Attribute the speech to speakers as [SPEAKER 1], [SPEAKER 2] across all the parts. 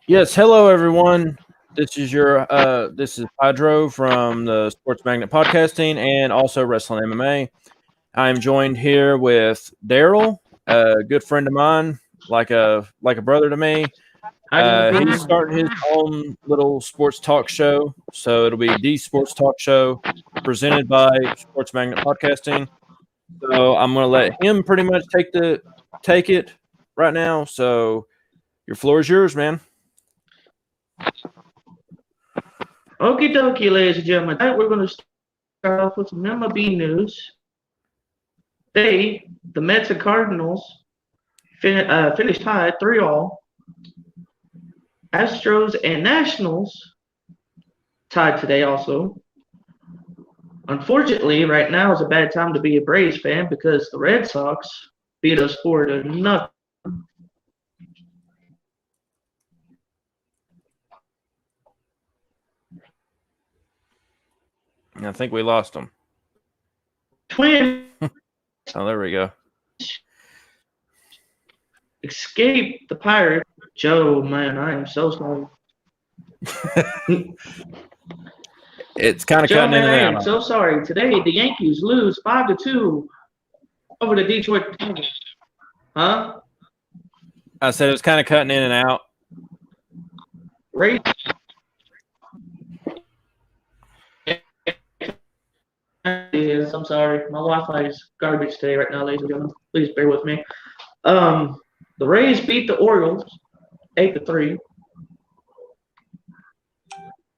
[SPEAKER 1] Yes, hello everyone. This is Pedro from the Sports Magnet Podcasting and also Wrestling MMA. I am joined here with Darrell, a good friend of mine, like a brother to me.
[SPEAKER 2] How do you
[SPEAKER 1] He's
[SPEAKER 2] doing?
[SPEAKER 1] starting his own little sports talk show, so it'll be the Sports Talk Show presented by Sports Magnet Podcasting. So I'm going to let him pretty much take it right now. So your floor is yours, man.
[SPEAKER 2] Okie dokie, ladies and gentlemen. Tonight we're going to start off with some MLB news. Today, the Mets and Cardinals finished tied 3-all. Astros and Nationals tied today also. Unfortunately, right now is a bad time to be a Braves fan because the Red Sox beat us 4-0.
[SPEAKER 1] I think we lost him.
[SPEAKER 2] Twins
[SPEAKER 1] Oh, there we go.
[SPEAKER 2] escaped the Pirates. Joe, man, I am so sorry.
[SPEAKER 1] It's kind of
[SPEAKER 2] Joe,
[SPEAKER 1] cutting in
[SPEAKER 2] man, I
[SPEAKER 1] and
[SPEAKER 2] am
[SPEAKER 1] out.
[SPEAKER 2] so sorry. Today, the Yankees lose 5-2 over the Detroit Tigers. Huh?
[SPEAKER 1] I said it's kind of cutting in and out.
[SPEAKER 2] Rays. I'm sorry. My Wi-Fi is garbage today right now, ladies and gentlemen. Please bear with me. The Rays beat the Orioles 8-3.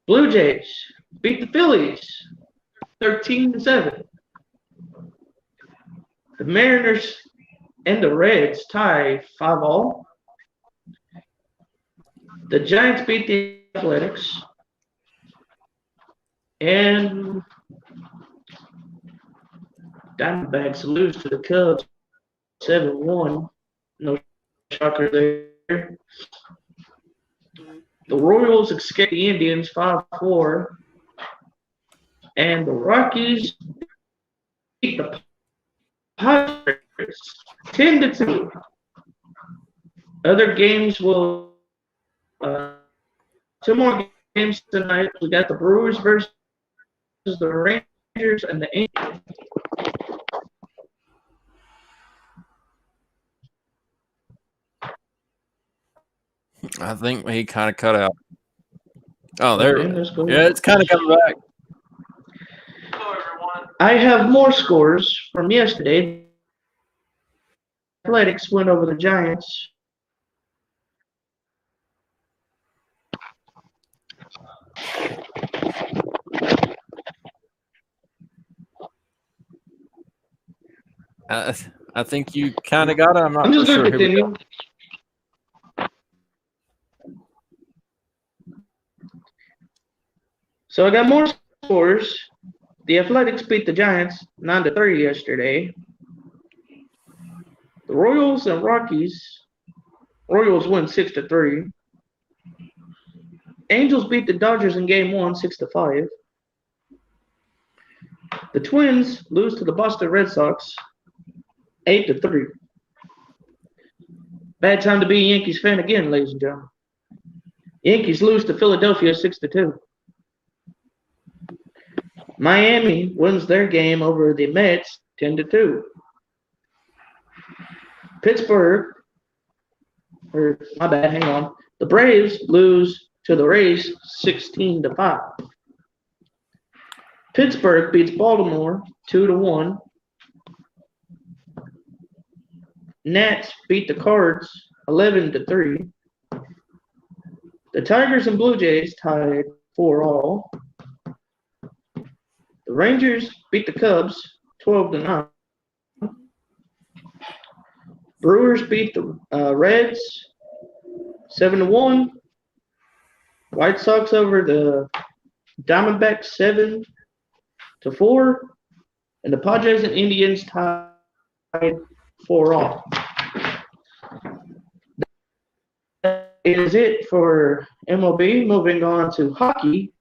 [SPEAKER 2] Blue Jays beat the Phillies 13-7. The Mariners and the Reds tie 5-all. The Giants beat the Athletics. And Diamondbacks lose to the Cubs 7-1. No shocker there. The Royals escape the Indians 5-4. And the Rockies beat the Padres 10-2. Other games will two more games tonight. We got the Brewers versus the Rangers and the Angels.
[SPEAKER 1] I think he kind of cut out. Oh, there.
[SPEAKER 2] Okay, let's go.
[SPEAKER 1] Yeah, it's kind of coming back.
[SPEAKER 2] I have more scores from yesterday. Athletics went over the Giants.
[SPEAKER 1] I think you kind of got it. I'm not
[SPEAKER 2] I'm just
[SPEAKER 1] sure.
[SPEAKER 2] going to
[SPEAKER 1] Here we go.
[SPEAKER 2] continue. So I got more scores. The Athletics beat the Giants 9-3 yesterday. The Royals and Rockies. Royals win 6-3. Angels beat the Dodgers in game 1 6-5. The Twins lose to the Boston Red Sox 8-3. Bad time to be a Yankees fan again, ladies and gentlemen. Yankees lose to Philadelphia 6-2. Miami wins their game over the Mets 10-2. Pittsburgh, my bad, hang on. The Braves lose to the Rays 16-5. Pittsburgh beats Baltimore 2-1. Nats beat the Cards 11-3. The Tigers and Blue Jays tied 4-all. The Rangers beat the Cubs 12-9. Brewers beat the Reds 7-1. White Sox over the Diamondbacks 7-4. And the Padres and Indians tied 4-all. That is it for MLB. Moving on to hockey.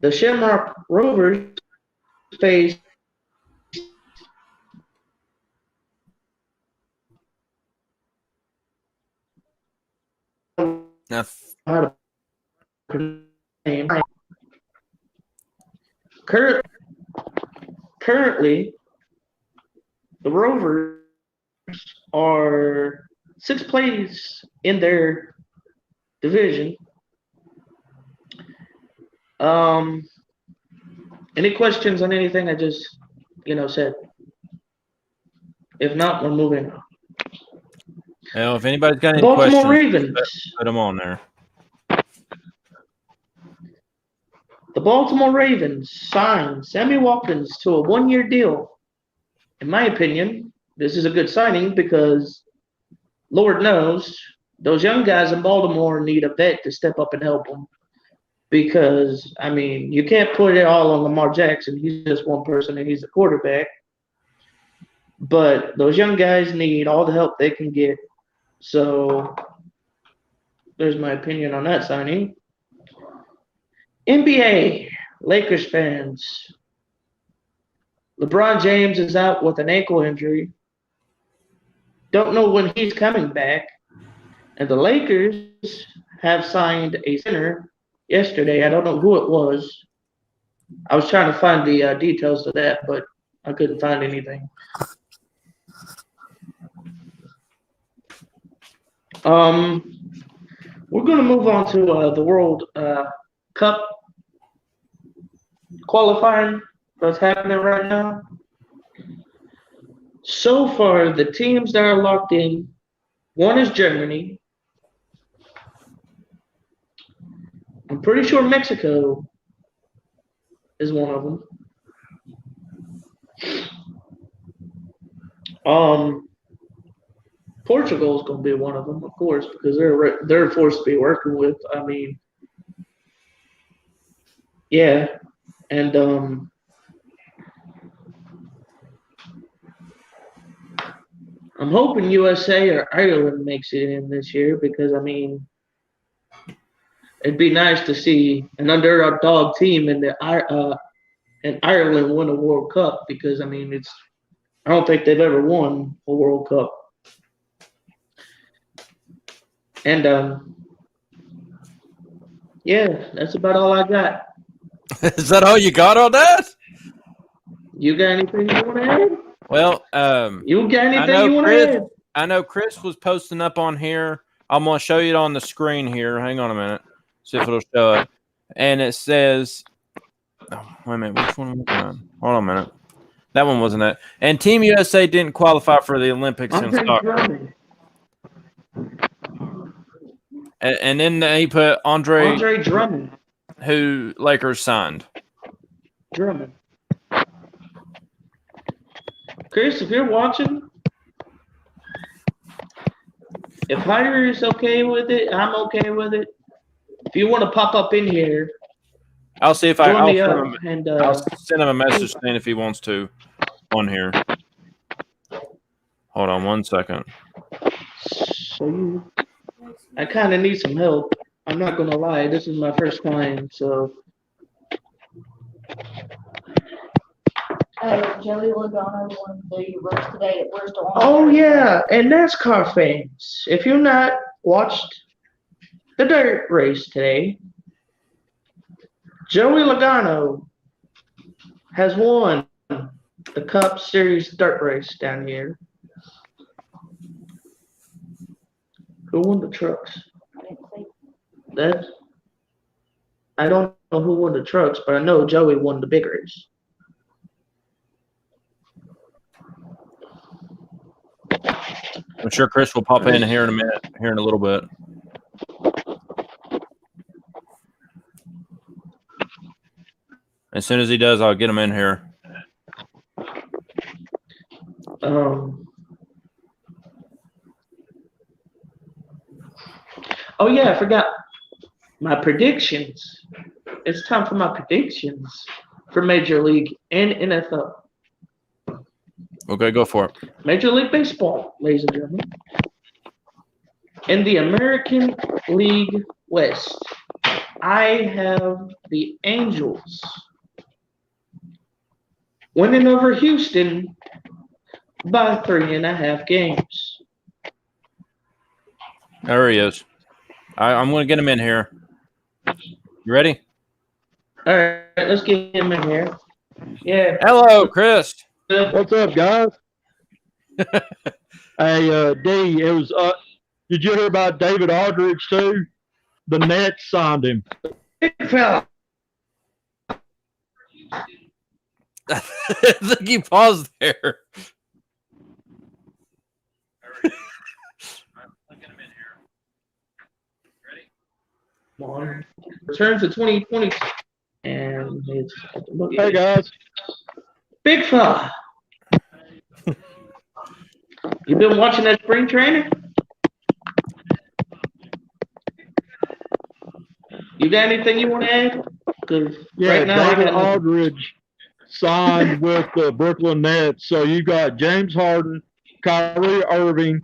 [SPEAKER 2] The Shamrock Rovers face
[SPEAKER 1] Now,
[SPEAKER 2] how to pronounce his name. Currently, the Rovers are 6th place in their division. Any questions on anything I just, said? If not, we're moving on.
[SPEAKER 1] Well, if anybody's got any
[SPEAKER 2] Baltimore
[SPEAKER 1] questions,
[SPEAKER 2] Ravens.
[SPEAKER 1] put them on there.
[SPEAKER 2] The Baltimore Ravens signed Sammy Watkins to a 1-year deal. In my opinion, this is a good signing because, Lord knows, those young guys in Baltimore need a vet to step up and help them. Because, you can't put it all on Lamar Jackson. He's just one person and he's the quarterback. But those young guys need all the help they can get. So, there's my opinion on that signing. NBA, Lakers fans. LeBron James is out with an ankle injury. Don't know when he's coming back. And the Lakers have signed a center yesterday. I don't know who it was. I was trying to find the details of that, but I couldn't find anything. We're going to move on to the World Cup qualifying that's happening right now. So far, the teams that are locked in, one is Germany. I'm pretty sure Mexico is one of them. Portugal is going to be one of them, of course, because they're forced to be working with. Yeah, and I'm hoping USA or Ireland makes it in this year because it'd be nice to see an underdog team in Ireland win a World Cup because I don't think they've ever won a World Cup. And yeah, that's about all I got.
[SPEAKER 1] Is that all you got on that?
[SPEAKER 2] You got anything you want to add?
[SPEAKER 1] Well,
[SPEAKER 2] you got anything you want to add?
[SPEAKER 1] I know Chris was posting up on here. I'm going to show you it on the screen here. Hang on a minute. See if it'll show it. And it says, oh, wait a minute. Which one was that? Hold on a minute. That one wasn't it. And Team USA didn't qualify for the Olympics in soccer. And then he put Andre
[SPEAKER 2] Drummond,
[SPEAKER 1] who Lakers signed.
[SPEAKER 2] Drummond. Chris, if you're watching, if Hyder is okay with it, I'm okay with it. If you want to pop up in here,
[SPEAKER 1] I'll see if I'll send him a message saying if he wants to on here. Hold on 1 second.
[SPEAKER 2] So I kind of need some help. I'm not going to lie. This is my first time, so.
[SPEAKER 3] Joey Logano won the race today at Bristol.
[SPEAKER 2] Oh, yeah. And NASCAR fans, if you've not watched the dirt race today, Joey Logano has won the Cup Series dirt race down here. Who won the trucks? I don't know who won the trucks, but I know Joey won the big race.
[SPEAKER 1] I'm sure Chris will pop in here in a minute, here in a little bit. As soon as he does, I'll get him in here.
[SPEAKER 2] Oh, yeah, I forgot my predictions. It's time for my predictions for Major League and NFL.
[SPEAKER 1] Okay, go for it.
[SPEAKER 2] Major League Baseball, ladies and gentlemen. In the American League West, I have the Angels winning over Houston by 3.5 games.
[SPEAKER 1] There he is. I'm going to get him in here. You ready?
[SPEAKER 2] All right, let's get him in here. Yeah.
[SPEAKER 1] Hello, Chris.
[SPEAKER 4] What's up, guys? Hey, D, it was. Did you hear about David Aldridge too? The Nets signed him.
[SPEAKER 2] Big fella.
[SPEAKER 1] I think you paused there.
[SPEAKER 2] Returns to 2020. And it's
[SPEAKER 4] Hey, guys.
[SPEAKER 2] big fella. You been watching that spring training? You got anything you want to add? Because
[SPEAKER 4] Yeah,
[SPEAKER 2] right now
[SPEAKER 4] David
[SPEAKER 2] I got nothing.
[SPEAKER 4] Aldridge signed with the Brooklyn Nets. So you got James Harden, Kyrie Irving,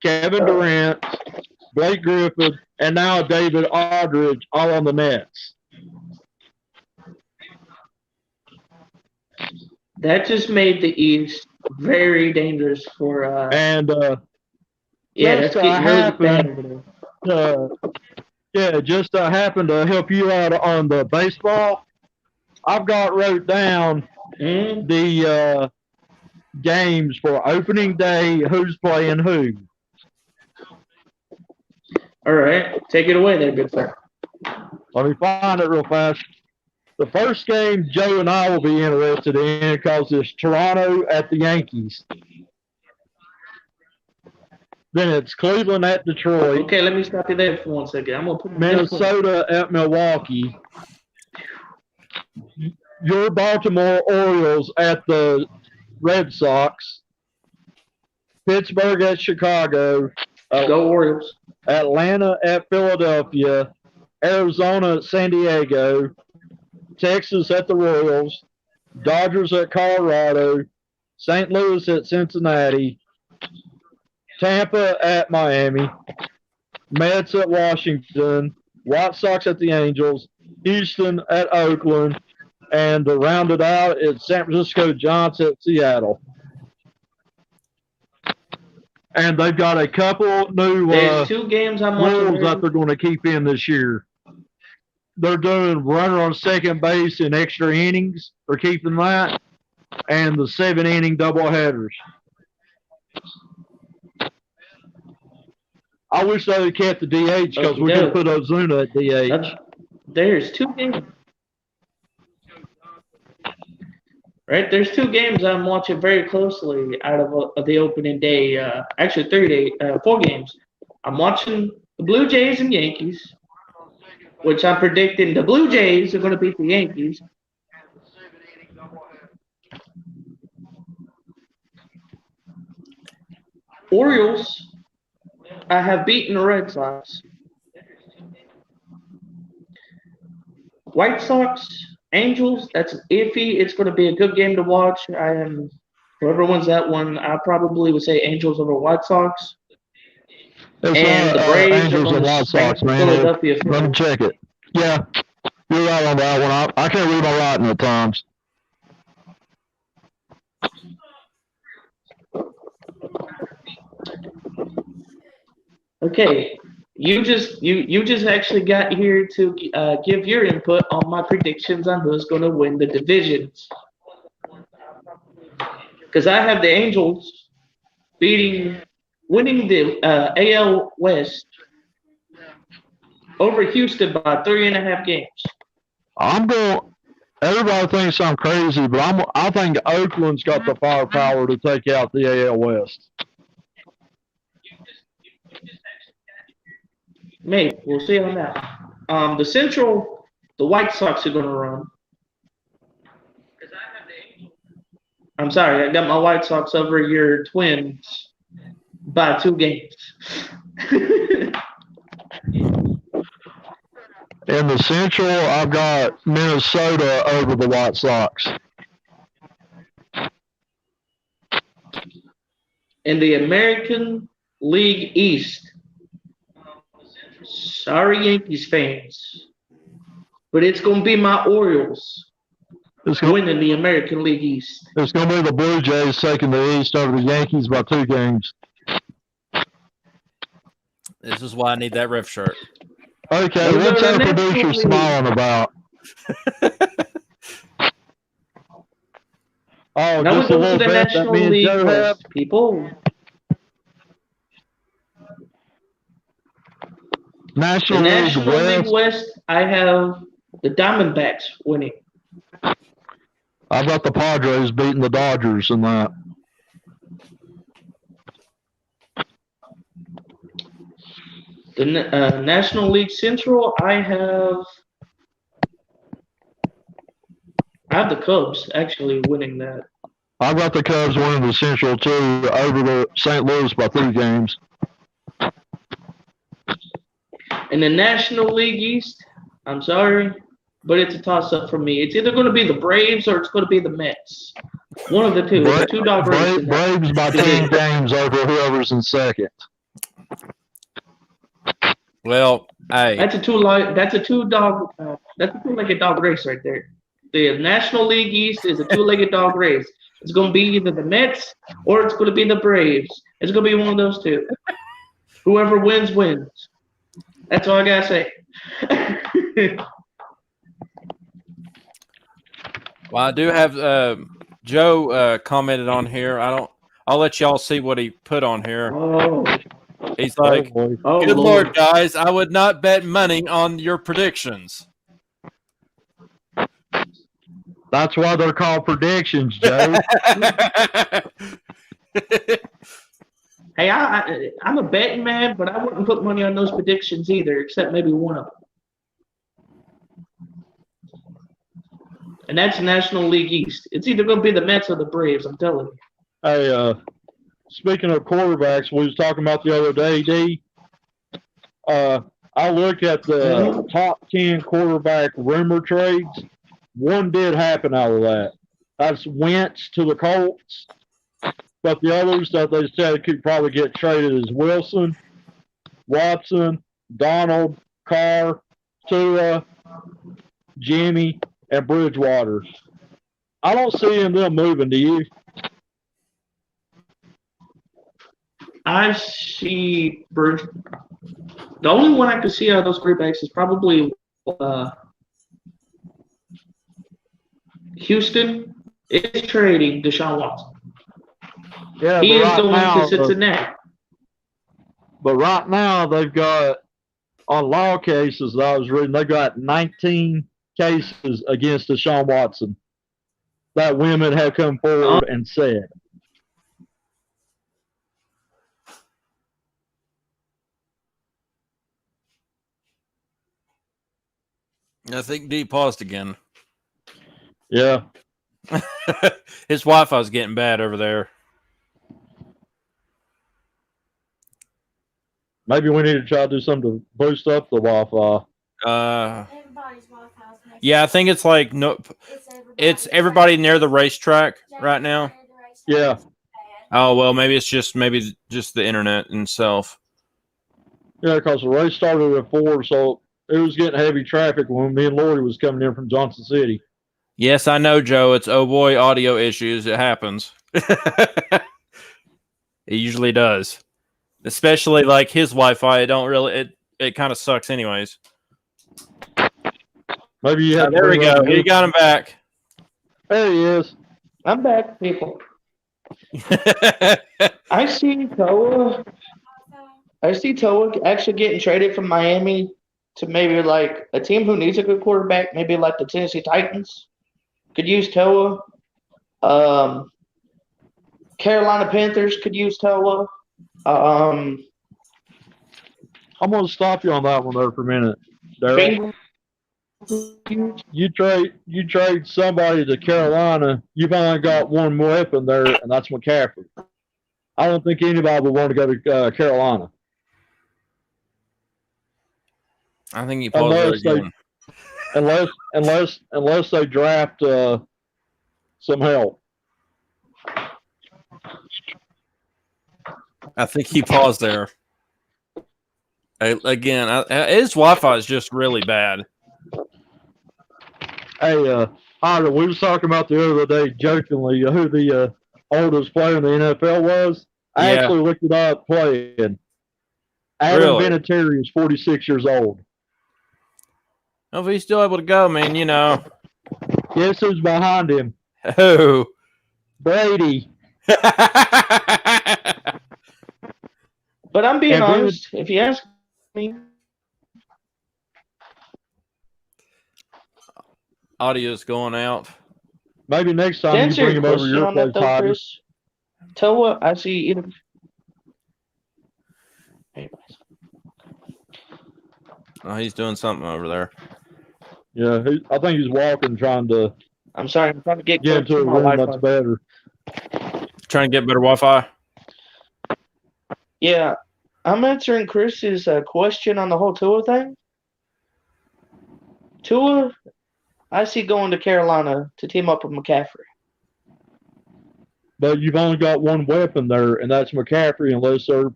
[SPEAKER 4] Kevin Durant, Blake Griffin, and now David Aldridge all on the Nets.
[SPEAKER 2] That just made the East very dangerous for.
[SPEAKER 4] And
[SPEAKER 2] Yeah, that's
[SPEAKER 4] just
[SPEAKER 2] getting really
[SPEAKER 4] happened.
[SPEAKER 2] bad over there.
[SPEAKER 4] Yeah, just happened to help you out on the baseball. I've got wrote down
[SPEAKER 2] Mm.
[SPEAKER 4] the games for opening day, who's playing who.
[SPEAKER 2] All right, take it away there, good sir.
[SPEAKER 4] Let me find it real fast. The first game Joe and I will be interested in because it's Toronto at the Yankees. Then it's Cleveland at Detroit.
[SPEAKER 2] Okay, let me stop you there for 1 second. I'm gonna put
[SPEAKER 4] Minnesota at Milwaukee. Your Baltimore Orioles at the Red Sox. Pittsburgh at Chicago.
[SPEAKER 2] Go Orioles.
[SPEAKER 4] Atlanta at Philadelphia. Arizona at San Diego. Texas at the Royals. Dodgers at Colorado. St. Louis at Cincinnati. Tampa at Miami. Mets at Washington. White Sox at the Angels. Houston at Oakland. And to round it out, it's San Francisco Giants at Seattle. And they've got a couple new
[SPEAKER 2] There's 2 games I'm
[SPEAKER 4] rules
[SPEAKER 2] watching.
[SPEAKER 4] that they're going to keep in this year. They're doing runner on second base in extra innings. They're keeping that. And the 7-inning doubleheaders. I wish they had kept the DH because we could put Ozuna at DH.
[SPEAKER 2] There's 2 games. Right, there's 2 games I'm watching very closely out of the opening day. Actually, 4 games. I'm watching the Blue Jays and Yankees, which I'm predicting the Blue Jays are going to beat the Yankees. Orioles, I have beaten the Red Sox. White Sox, Angels, that's iffy. It's going to be a good game to watch. Whoever wins that one, I probably would say Angels over White Sox.
[SPEAKER 4] It's
[SPEAKER 2] And the Braves
[SPEAKER 4] Angels
[SPEAKER 2] are
[SPEAKER 4] and
[SPEAKER 2] going
[SPEAKER 4] White
[SPEAKER 2] to
[SPEAKER 4] Sox, man.
[SPEAKER 2] Philadelphia.
[SPEAKER 4] Let me check it. Yeah, you're right on that one. I can't read my writing at times.
[SPEAKER 2] Okay, you just actually got here to give your input on my predictions on who's going to win the divisions. Because I have the Angels winning the AL West over Houston by 3.5 games.
[SPEAKER 4] Everybody thinks I'm crazy, but I think Oakland's got the firepower to take out the AL West.
[SPEAKER 2] Maybe. We'll see on that. The Central, the White Sox are going to run. I'm sorry, I got my White Sox over your Twins by 2 games.
[SPEAKER 4] In the Central, I've got Minnesota over the White Sox.
[SPEAKER 2] In the American League East, sorry, Yankees fans, but it's going to be my Orioles winning the American League East.
[SPEAKER 4] It's going to be the Blue Jays taking the East over the Yankees by 2 games.
[SPEAKER 1] This is why I need that ref shirt.
[SPEAKER 4] Okay,
[SPEAKER 2] Those
[SPEAKER 4] what's
[SPEAKER 2] are
[SPEAKER 4] our
[SPEAKER 2] the
[SPEAKER 4] producer
[SPEAKER 2] National
[SPEAKER 4] smiling about? Oh,
[SPEAKER 2] Now we
[SPEAKER 4] just a
[SPEAKER 2] go to
[SPEAKER 4] little
[SPEAKER 2] the
[SPEAKER 4] bit that
[SPEAKER 2] National
[SPEAKER 4] me and
[SPEAKER 2] League
[SPEAKER 4] Joe have.
[SPEAKER 2] West, people. The
[SPEAKER 4] National League
[SPEAKER 2] National League
[SPEAKER 4] West.
[SPEAKER 2] West, I have the Diamondbacks winning.
[SPEAKER 4] I've got the Padres beating the Dodgers in that.
[SPEAKER 2] The National League Central, I have the Cubs actually winning that.
[SPEAKER 4] I've got the Cubs winning the Central too over the St. Louis by 3 games.
[SPEAKER 2] In the National League East, I'm sorry, but it's a toss-up for me. It's either going to be the Braves or it's going to be the Mets. One of the two. It's a two-dog race.
[SPEAKER 4] Braves by 10 games over whoever's in second.
[SPEAKER 1] Well, hey,
[SPEAKER 2] That's a two-legged dog race right there. The National League East is a two-legged dog race. It's going to be either the Mets or it's going to be the Braves. It's going to be one of those two. Whoever wins, wins. That's all I got to say.
[SPEAKER 1] well, I do have Joe commented on here. I'll let y'all see what he put on here.
[SPEAKER 2] Oh,
[SPEAKER 1] He's like,
[SPEAKER 4] Oh,
[SPEAKER 1] good Lord, guys, I would not bet money on your predictions.
[SPEAKER 4] that's why they're called predictions, Joe.
[SPEAKER 2] hey, I'm a betting man, but I wouldn't put money on those predictions either, except maybe one of them. And that's National League East. It's either going to be the Mets or the Braves, I'm telling you.
[SPEAKER 4] Hey, speaking of quarterbacks, we was talking about the other day, D. I looked at the top 10 quarterback rumor trades. One did happen out of that. That's Wentz to the Colts. But the others that they said could probably get traded is Wilson, Watson, Donald, Carr, Tua, Jimmy, and Bridgewater. I don't see them moving, do you?
[SPEAKER 2] I see the only one I could see out of those three backs is probably Houston is trading Deshaun Watson.
[SPEAKER 4] Yeah,
[SPEAKER 2] He is
[SPEAKER 4] right
[SPEAKER 2] going
[SPEAKER 4] now,
[SPEAKER 2] to Cincinnati.
[SPEAKER 4] But right now, they've got, on law cases that I was reading, they've got 19 cases against Deshaun Watson that women have come forward and said.
[SPEAKER 1] I think D paused again.
[SPEAKER 4] Yeah.
[SPEAKER 1] His Wi-Fi is getting bad over there.
[SPEAKER 4] Maybe we need to try to do something to boost up the Wi-Fi.
[SPEAKER 1] Yeah, I think it's like it's everybody near the racetrack right now.
[SPEAKER 4] Yeah.
[SPEAKER 1] Oh well, maybe it's just the internet itself.
[SPEAKER 4] Yeah, because the race started at 4, so it was getting heavy traffic when me and Lori was coming in from Johnson City.
[SPEAKER 1] Yes, I know, Joe. It's oh boy, audio issues. It happens. It usually does, especially like his Wi-Fi. It kind of sucks, anyways.
[SPEAKER 4] Maybe you have.
[SPEAKER 1] There we go. He got him back.
[SPEAKER 4] There he is.
[SPEAKER 2] I'm back, people. I see Toa actually getting traded from Miami to maybe like a team who needs a good quarterback, maybe like the Tennessee Titans could use Toa. Carolina Panthers could use Toa.
[SPEAKER 4] I'm going to stop you on that one there for a minute, Darrell. You trade somebody to Carolina, you've only got one weapon there, and that's McCaffrey. I don't think anybody would want to go to Carolina.
[SPEAKER 1] I think he paused there again.
[SPEAKER 4] Unless they draft some help.
[SPEAKER 1] I think he paused there. Again, his Wi-Fi is just really bad.
[SPEAKER 4] Hey, Ira, we was talking about the other day jokingly who the oldest player in the NFL was. I actually looked it up playing. Adam
[SPEAKER 1] Really?
[SPEAKER 4] Vinatieri is 46 years old.
[SPEAKER 1] If he's still able to go, man, you know.
[SPEAKER 4] Guess who's behind him?
[SPEAKER 1] Oh.
[SPEAKER 4] Brady.
[SPEAKER 2] But I'm being
[SPEAKER 4] And then-
[SPEAKER 2] honest. If you ask me,
[SPEAKER 1] Audio's going out.
[SPEAKER 4] Maybe next
[SPEAKER 2] to
[SPEAKER 4] time you
[SPEAKER 2] answer
[SPEAKER 4] bring
[SPEAKER 2] your
[SPEAKER 4] him over
[SPEAKER 2] question
[SPEAKER 4] your
[SPEAKER 2] on
[SPEAKER 4] place,
[SPEAKER 2] that though,
[SPEAKER 4] Hobby.
[SPEAKER 2] Chris, Toa, I see either. Anyways.
[SPEAKER 1] Oh, he's doing something over there.
[SPEAKER 4] Yeah, I think he's walking, trying to
[SPEAKER 2] I'm sorry, I'm trying to get
[SPEAKER 4] get
[SPEAKER 2] close
[SPEAKER 4] into
[SPEAKER 2] to
[SPEAKER 4] a
[SPEAKER 2] my
[SPEAKER 4] room
[SPEAKER 2] Wi-Fi.
[SPEAKER 4] that's better.
[SPEAKER 1] Trying to get better Wi-Fi.
[SPEAKER 2] Yeah, I'm answering Chris's question on the whole Tua thing. Tua, I see going to Carolina to team up with McCaffrey.
[SPEAKER 4] But you've only got one weapon there, and that's McCaffrey, unless they're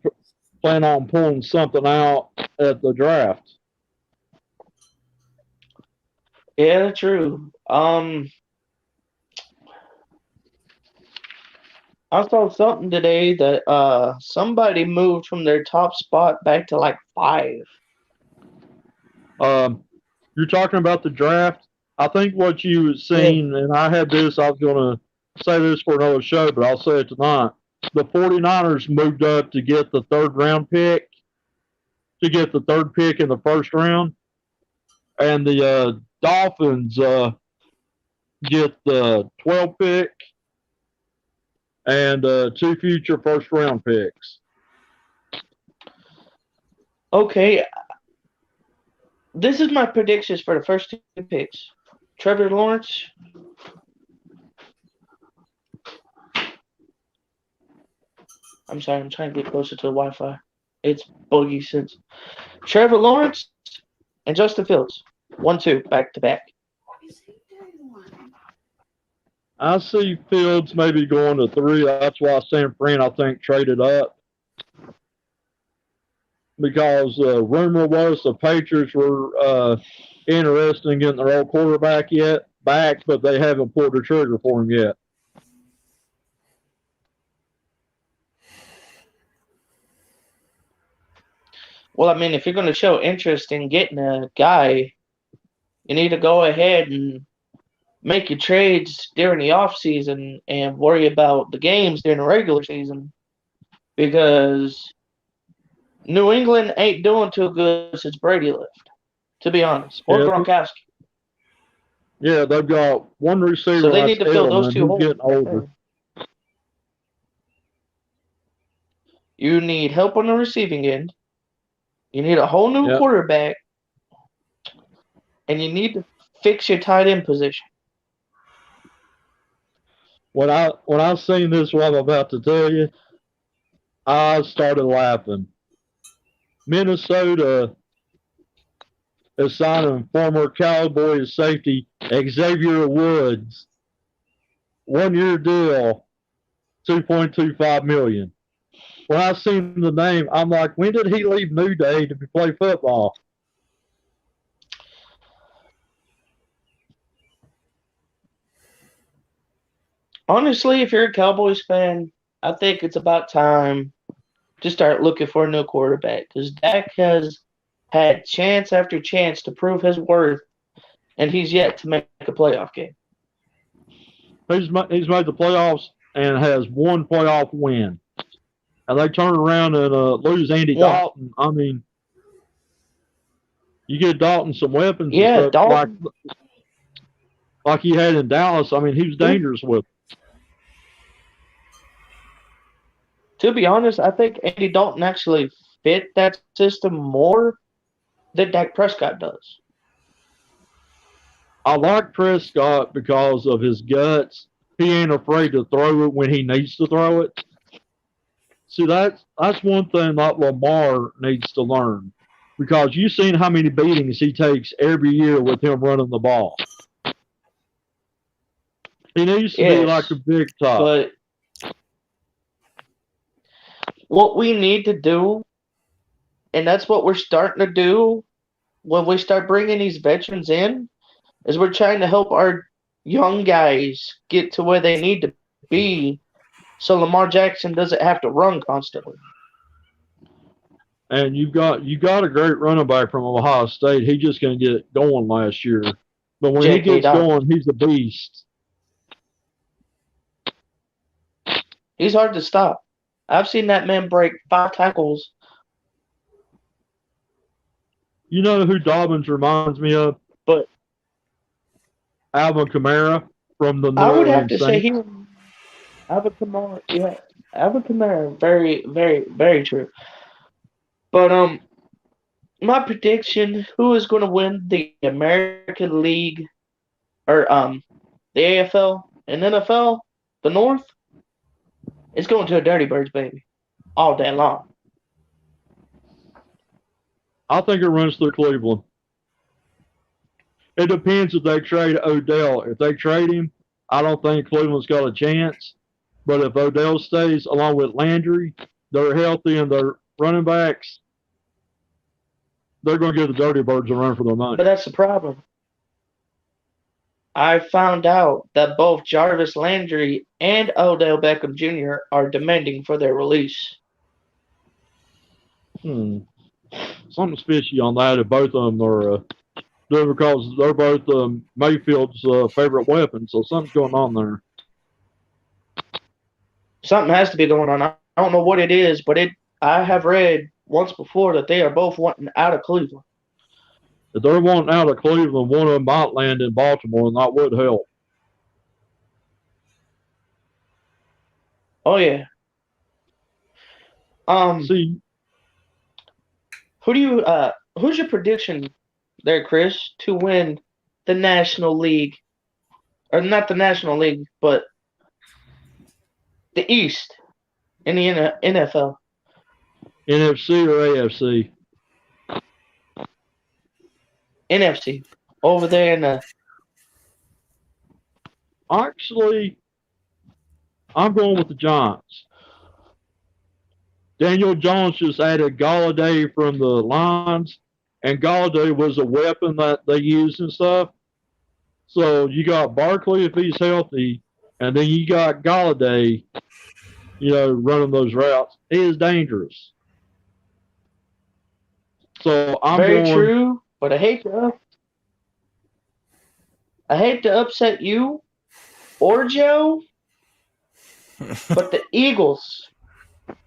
[SPEAKER 4] planning on pulling something out at the draft.
[SPEAKER 2] Yeah, true. I saw something today that somebody moved from their top spot back to like 5.
[SPEAKER 4] You're talking about the draft. I think what you seen, and I had this, I was going to say this for another show, but I'll say it tonight. The 49ers moved up to get the third pick in the first round, and the Dolphins get the 12th pick and 2 future first round picks.
[SPEAKER 2] Okay, this is my predictions for the first 2 picks. Trevor Lawrence. I'm sorry, I'm trying to get closer to the Wi-Fi. It's buggy since. Trevor Lawrence and Justin Fields. 1-2, back to back.
[SPEAKER 4] I see Fields maybe going to 3. That's why San Fran, I think, traded up. Because rumor was the Patriots were interested in getting their old quarterback back, but they haven't pulled the trigger for him yet.
[SPEAKER 2] Well, I mean, if you're going to show interest in getting a guy, you need to go ahead and make your trades during the off season and worry about the games during the regular season, because New England ain't doing too good since Brady left, to be honest, or
[SPEAKER 4] Yeah.
[SPEAKER 2] Gronkowski.
[SPEAKER 4] Yeah, they've got one receiver.
[SPEAKER 2] So they need to
[SPEAKER 4] that's
[SPEAKER 2] fill those
[SPEAKER 4] Edelman,
[SPEAKER 2] 2
[SPEAKER 4] who's
[SPEAKER 2] holes.
[SPEAKER 4] getting older.
[SPEAKER 2] You need help on the receiving end. You need a whole new quarterback, and you need to fix your tight end position.
[SPEAKER 4] When I seen this, what I'm about to tell you, I started laughing. Minnesota is signing former Cowboys safety Xavier Woods, 1-year deal, $2.25 million. When I seen the name, I'm like, when did he leave New Day to play football?
[SPEAKER 2] Honestly, if you're a Cowboys fan, I think it's about time to start looking for a new quarterback, because Dak has had chance after chance to prove his worth, and he's yet to make a playoff game.
[SPEAKER 4] He's made the playoffs and has one playoff win. And they turn around and lose Andy Dalton. I mean, you get Dalton some weapons and stuff
[SPEAKER 2] Dalton.
[SPEAKER 4] like he had in Dallas. I mean, he was dangerous with them.
[SPEAKER 2] To be honest, I think Andy Dalton actually fit that system more than Dak Prescott does.
[SPEAKER 4] I like Prescott because of his guts. He ain't afraid to throw it when he needs to throw it. See, that's one thing that Lamar needs to learn, because you've seen how many beatings he takes every year with him running the ball. He needs to be like a big top.
[SPEAKER 2] But what we need to do, and that's what we're starting to do when we start bringing these veterans in, is we're trying to help our young guys get to where they need to be, so Lamar Jackson doesn't have to run constantly.
[SPEAKER 4] And you got a great running back from Ohio State. He's just going to get going last year. But when he
[SPEAKER 2] J.K.
[SPEAKER 4] gets
[SPEAKER 2] Dobbins.
[SPEAKER 4] going, he's a beast.
[SPEAKER 2] He's hard to stop. I've seen that man break 5 tackles.
[SPEAKER 4] You know who Dobbins reminds me of?
[SPEAKER 2] But
[SPEAKER 4] Alvin Kamara from the New
[SPEAKER 2] I would have
[SPEAKER 4] Orleans
[SPEAKER 2] to say
[SPEAKER 4] Saints.
[SPEAKER 2] Alvin Kamara, yeah. Alvin Kamara, very, very, very true. But my prediction: who is going to win the American League or the AFL and NFL, the North? It's going to the Dirty Birds, baby, all day long.
[SPEAKER 4] I think it runs through Cleveland. It depends if they trade Odell. If they trade him, I don't think Cleveland's got a chance. But if Odell stays along with Landry, they're healthy and they're running backs, they're going to give the Dirty Birds a run for their money.
[SPEAKER 2] But that's the problem. I found out that both Jarvis Landry and Odell Beckham Jr. are demanding for their release.
[SPEAKER 4] Something's fishy on that if both of them are because they're both Mayfield's favorite weapon, so something's going on there.
[SPEAKER 2] Something has to be going on. I don't know what it is, but I have read once before that they are both wanting out of Cleveland.
[SPEAKER 4] If they're wanting out of Cleveland, one of them might land in Baltimore, and that would help.
[SPEAKER 2] Oh yeah.
[SPEAKER 4] See,
[SPEAKER 2] who's your prediction there, Chris, to win the National League? Or not the National League, but the East in the NFL.
[SPEAKER 4] NFC or AFC?
[SPEAKER 2] NFC. Over there in the
[SPEAKER 4] Actually, I'm going with the Giants. Daniel Jones just added Galladay from the Lions, and Galladay was a weapon that they used and stuff. So you got Barkley if he's healthy, and then you got Galladay, running those routes. He is dangerous. So I'm
[SPEAKER 2] very
[SPEAKER 4] going.
[SPEAKER 2] true, but I hate to upset you or Joe, but the Eagles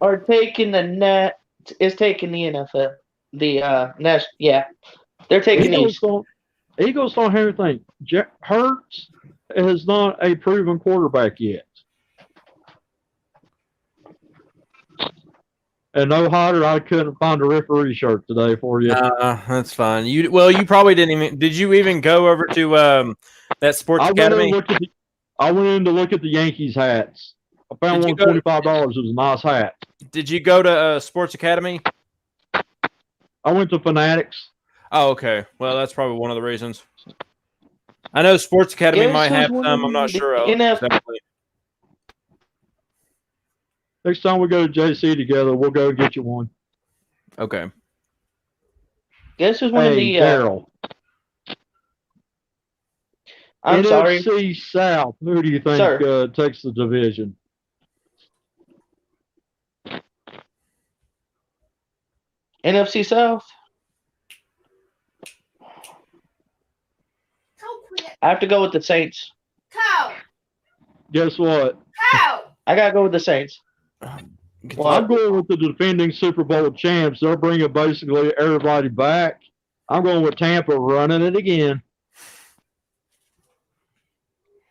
[SPEAKER 2] are taking the NFL. They're taking these.
[SPEAKER 4] Eagles don't have anything. Hurts is not a proven quarterback yet. And no hotter, I couldn't find a referee shirt today for you.
[SPEAKER 1] That's fine. You probably didn't even. Did you even go over to that Sports Academy?
[SPEAKER 4] I went in to look at the Yankees hats. I found one $25. It was a nice hat.
[SPEAKER 1] Did you go to Sports Academy?
[SPEAKER 4] I went to Fanatics.
[SPEAKER 1] Oh, okay. Well, that's probably one of the reasons. I know Sports Academy might have some. I'm not sure. Exactly.
[SPEAKER 4] Next time we go to JC together, we'll go get you one.
[SPEAKER 1] Okay.
[SPEAKER 2] Guess who's winning the
[SPEAKER 4] Darrell.
[SPEAKER 2] I'm sorry.
[SPEAKER 4] NFC South. Who do you think takes the division?
[SPEAKER 2] NFC South. I have to go with the Saints.
[SPEAKER 4] Guess what?
[SPEAKER 2] I gotta go with the Saints.
[SPEAKER 4] Well, I'm going with the defending Super Bowl champs. They're bringing basically everybody back. I'm going with Tampa running it again.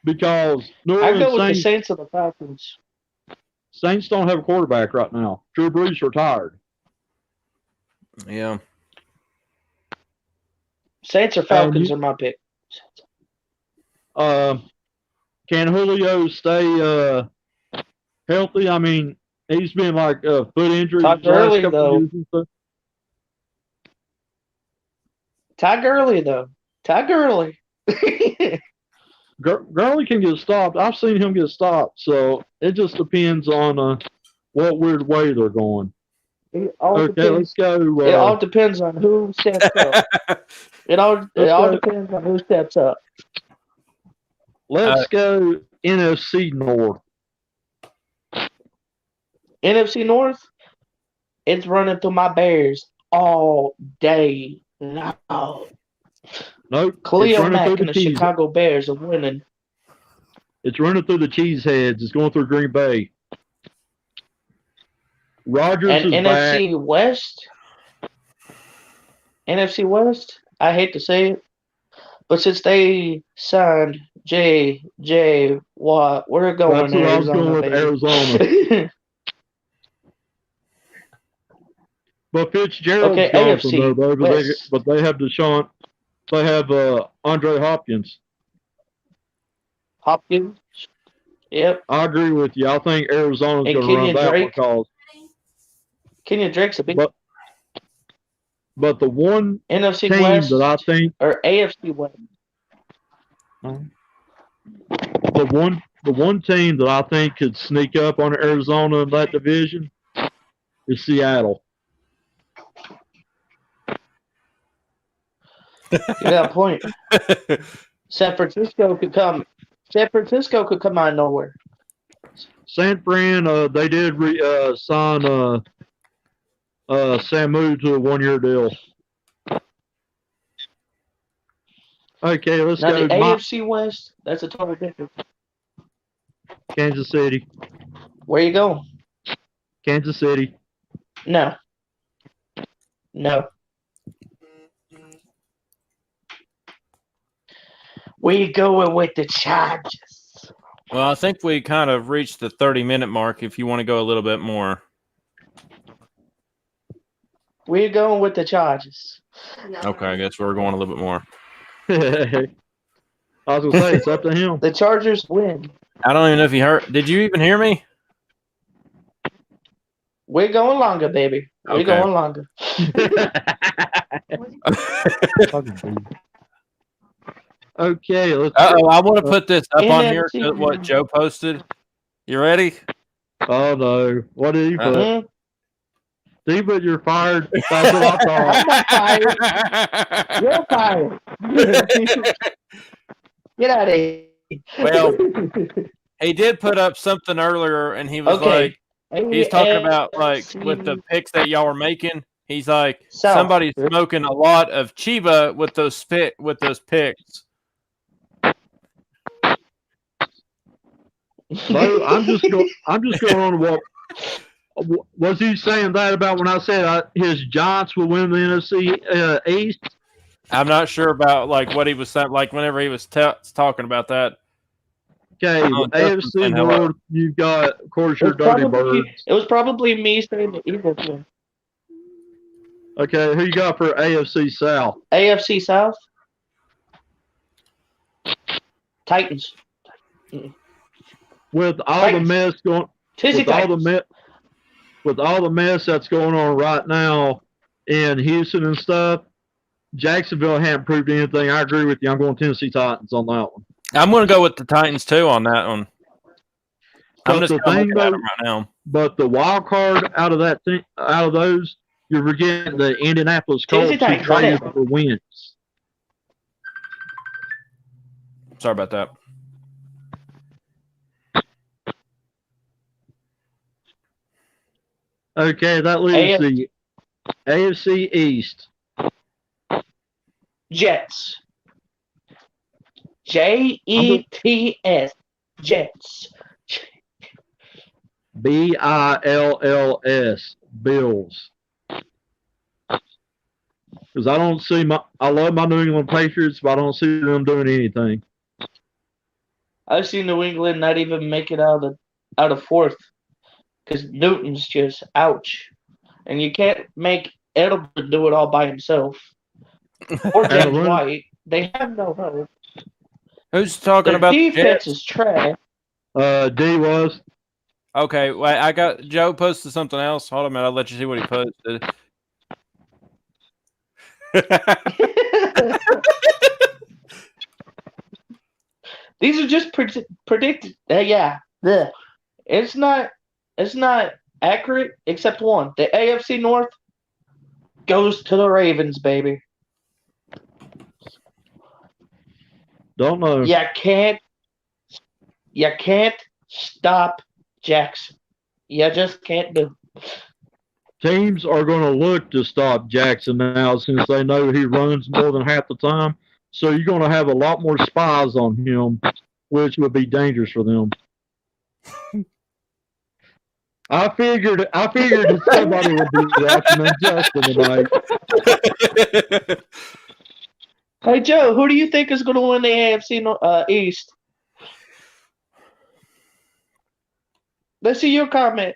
[SPEAKER 4] Because
[SPEAKER 2] I go with the Saints or the Falcons.
[SPEAKER 4] Saints don't have a quarterback right now. Drew Brees retired.
[SPEAKER 1] Yeah.
[SPEAKER 2] Saints or Falcons are my pick.
[SPEAKER 4] Can Julio stay healthy? I mean, he's been like foot injuries.
[SPEAKER 2] Todd Gurley, though. Todd Gurley.
[SPEAKER 4] Gurley can get stopped. I've seen him get stopped. So it just depends on what weird way they're going. Let's go.
[SPEAKER 2] It all depends on who steps up. It all depends on who steps up.
[SPEAKER 4] Let's go NFC North.
[SPEAKER 2] NFC North. it's running through my Bears all day long.
[SPEAKER 4] Nope. It's
[SPEAKER 2] Khalil
[SPEAKER 4] running through
[SPEAKER 2] Mack and
[SPEAKER 4] the
[SPEAKER 2] the
[SPEAKER 4] cheese.
[SPEAKER 2] Chicago Bears are winning.
[SPEAKER 4] It's running through the cheeseheads. It's going through Green Bay. Rodgers
[SPEAKER 2] And
[SPEAKER 4] is back.
[SPEAKER 2] NFC West, I hate to say it, but since they signed J.J. Watt, we're going
[SPEAKER 4] That's what I was
[SPEAKER 2] Arizona,
[SPEAKER 4] going with,
[SPEAKER 2] baby.
[SPEAKER 4] Arizona. But Fitzgerald's
[SPEAKER 2] Okay,
[SPEAKER 4] gone
[SPEAKER 2] AFC
[SPEAKER 4] from there, though.
[SPEAKER 2] West.
[SPEAKER 4] But they have Deshaun. They have Andre Hopkins.
[SPEAKER 2] Hopkins. Yep.
[SPEAKER 4] I agree with you. I think Arizona's
[SPEAKER 2] And
[SPEAKER 4] going to run
[SPEAKER 2] Kenyon
[SPEAKER 4] that
[SPEAKER 2] Drake.
[SPEAKER 4] because.
[SPEAKER 2] Kenyon Drake's a big
[SPEAKER 4] But the one
[SPEAKER 2] NFC
[SPEAKER 4] team
[SPEAKER 2] West
[SPEAKER 4] that I think
[SPEAKER 2] or AFC West.
[SPEAKER 4] the one team that I think could sneak up on Arizona in that division is Seattle.
[SPEAKER 2] You got a point. San Francisco could come out of nowhere.
[SPEAKER 4] San Fran, they did sign Samu to a 1-year deal. Okay, let's
[SPEAKER 2] Now
[SPEAKER 4] go.
[SPEAKER 2] the AFC West, that's a total difference.
[SPEAKER 4] Kansas City.
[SPEAKER 2] Where you going?
[SPEAKER 4] Kansas City.
[SPEAKER 2] No. Where you going with the Chargers?
[SPEAKER 1] Well, I think we kind of reached the 30-minute mark if you want to go a little bit more.
[SPEAKER 2] Where you going with the Chargers?
[SPEAKER 1] Okay, I guess we're going a little bit more.
[SPEAKER 4] I was going to say, it's up to him.
[SPEAKER 2] The Chargers win.
[SPEAKER 1] I don't even know if you heard. Did you even hear me?
[SPEAKER 2] We're going longer, baby. We're
[SPEAKER 1] Okay.
[SPEAKER 2] going longer.
[SPEAKER 4] Okay, let's.
[SPEAKER 1] I want to put this up on here,
[SPEAKER 2] NFC.
[SPEAKER 1] what Joe posted. You ready?
[SPEAKER 4] Oh no! What did he put?
[SPEAKER 2] Mhm.
[SPEAKER 4] See, but you're fired. That's what I thought.
[SPEAKER 2] You're fired. Get out of here.
[SPEAKER 1] Well, he did put up something earlier, and he was
[SPEAKER 2] Okay.
[SPEAKER 1] like, he's talking about like with the picks that y'all were making. He's like,
[SPEAKER 2] South.
[SPEAKER 1] somebody's smoking a lot of Chiba with those picks.
[SPEAKER 4] No, I'm just going on what was he saying that about when I said his Giants will win the NFC East?
[SPEAKER 1] I'm not sure about like what he was saying, like whenever he was talking about that.
[SPEAKER 4] Okay,
[SPEAKER 1] Oh,
[SPEAKER 4] AFC
[SPEAKER 1] Justin, hello.
[SPEAKER 4] North, you've got, of course, your Dirty Birds.
[SPEAKER 2] It was probably me saying the Eagles win.
[SPEAKER 4] Okay, who you got for AFC South?
[SPEAKER 2] AFC South. Titans.
[SPEAKER 4] With all the mess going,
[SPEAKER 2] Tizzy Titans.
[SPEAKER 4] with all the mess that's going on right now in Houston and stuff, Jacksonville haven't proved anything. I agree with you. I'm going Tennessee Titans on that one.
[SPEAKER 1] I'm going to go with the Titans too on that one. I'm
[SPEAKER 4] But
[SPEAKER 1] just
[SPEAKER 4] the
[SPEAKER 1] looking
[SPEAKER 4] thing,
[SPEAKER 1] at
[SPEAKER 4] though,
[SPEAKER 1] them right now.
[SPEAKER 4] but the wild card out of those, you're forgetting the Indianapolis Colts who
[SPEAKER 2] Titans,
[SPEAKER 4] traded
[SPEAKER 2] right.
[SPEAKER 4] for Wentz.
[SPEAKER 1] Sorry about that.
[SPEAKER 4] Okay, that leaves the AFC East.
[SPEAKER 2] Jets. Jets. Jets.
[SPEAKER 4] Bills. Bills. Because I don't see I love my New England Patriots, but I don't see them doing anything.
[SPEAKER 2] I've seen New England not even make it out of fourth because Newton's just ouch, and you can't make Edelman do it all by himself. Or James White, they have no hope.
[SPEAKER 1] Who's talking
[SPEAKER 2] Their
[SPEAKER 1] about the
[SPEAKER 2] defense
[SPEAKER 1] Jets?
[SPEAKER 2] is trash.
[SPEAKER 4] D was.
[SPEAKER 1] Okay, wait, I got Joe posted something else. Hold on a minute, I'll let you see what he posted.
[SPEAKER 2] These are just predicted. Yeah, it's not accurate except one. The AFC North goes to the Ravens, baby.
[SPEAKER 4] Don't know.
[SPEAKER 2] You can't stop Jackson. You just can't do.
[SPEAKER 4] teams are going to look to stop Jackson now since they know he runs more than half the time. So you're going to have a lot more spies on him, which would be dangerous for them. I figured that somebody would be watching Justin tonight.
[SPEAKER 2] Hey, Joe, who do you think is going to win the AFC East? Let's see your comment.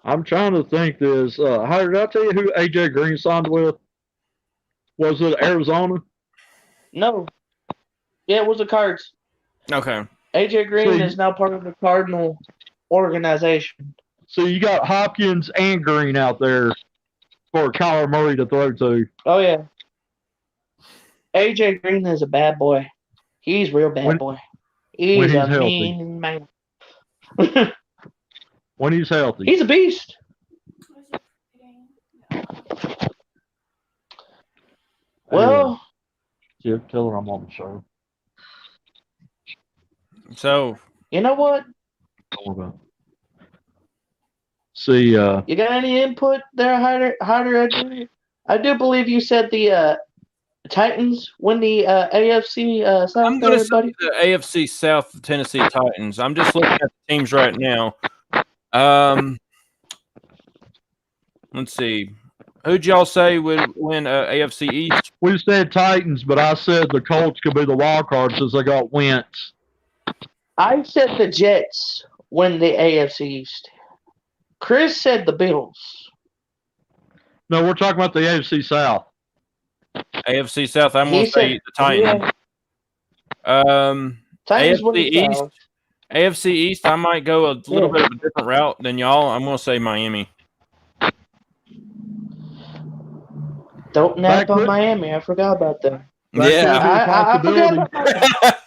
[SPEAKER 4] I'm trying to think this. How did I tell you who AJ Green signed with? Was it Arizona?
[SPEAKER 2] No. Yeah, it was the Cards.
[SPEAKER 1] Okay.
[SPEAKER 2] AJ Green is now part of the Cardinal organization.
[SPEAKER 4] So you got Hopkins and Green out there for Kyler Murray to throw to.
[SPEAKER 2] Oh, yeah. AJ Green is a bad boy. He's real bad boy. He's a mean man.
[SPEAKER 4] When he's healthy.
[SPEAKER 2] He's a beast. Well.
[SPEAKER 4] Yeah, tell her I'm on the show.
[SPEAKER 1] So.
[SPEAKER 2] You know what?
[SPEAKER 4] See,
[SPEAKER 2] you got any input there, Hyder? I do believe you said the Titans win the AFC South.
[SPEAKER 1] I'm going to say the AFC South, the Tennessee Titans. I'm just looking at the teams right now. Let's see. Who'd y'all say would win AFC East?
[SPEAKER 4] We said Titans, but I said the Colts could be the wild card since they got Wentz.
[SPEAKER 2] I said the Jets win the AFC East. Chris said the Bills.
[SPEAKER 4] No, we're talking about the AFC South.
[SPEAKER 1] AFC South, I'm going to say the Titans.
[SPEAKER 2] Yeah. Titans
[SPEAKER 1] AFC East.
[SPEAKER 2] South.
[SPEAKER 1] AFC East, I might go a little bit of a different route than y'all. I'm going to say Miami.
[SPEAKER 2] Don't nap on Miami. I forgot about that.
[SPEAKER 1] I
[SPEAKER 2] forgot about that.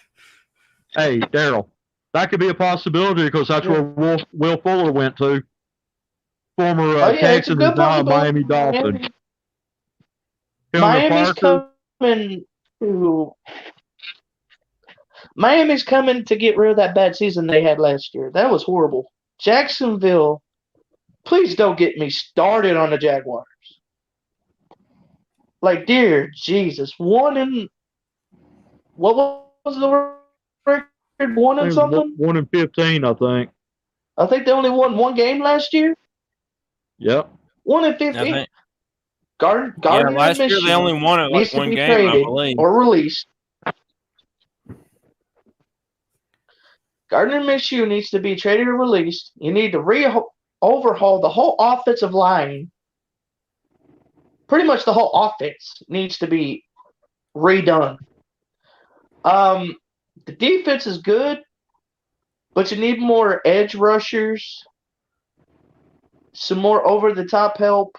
[SPEAKER 4] Hey, Darrell, that could be a possibility because that's where Will Fuller went to. Former Texans is now a Miami Dolphin.
[SPEAKER 2] Miami's coming to get rid of that bad season they had last year. That was horrible. Jacksonville, please don't get me started on the Jaguars. Like, dear Jesus, what was the record? 1 and something?
[SPEAKER 4] 1 and 15, I think.
[SPEAKER 2] I think they only won one game last year.
[SPEAKER 4] Yep.
[SPEAKER 2] 1 and 15. Gardner
[SPEAKER 1] last year they only won it like one game, I believe.
[SPEAKER 2] Or released. Gardner Minshew needs to be traded or released. You need to overhaul the whole offensive line. Pretty much the whole offense needs to be redone. The defense is good, but you need more edge rushers, some more over-the-top help,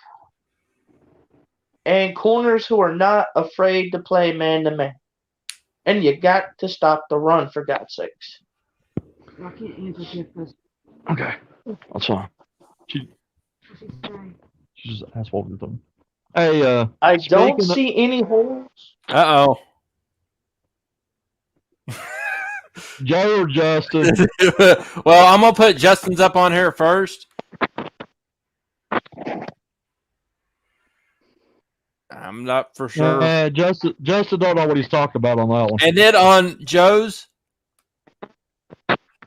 [SPEAKER 2] and corners who are not afraid to play man-to-man. And you got to stop the run, for God's sakes.
[SPEAKER 3] I can't answer your question.
[SPEAKER 4] Okay. That's fine. She's just asshole with them. Hey,
[SPEAKER 2] I don't see any holes.
[SPEAKER 1] Uh-oh.
[SPEAKER 4] Joe or Justin?
[SPEAKER 1] Well, I'm going to put Justin's up on here first. I'm not for sure.
[SPEAKER 4] Justin don't know what he's talking about on that one.
[SPEAKER 1] And then on Joe's.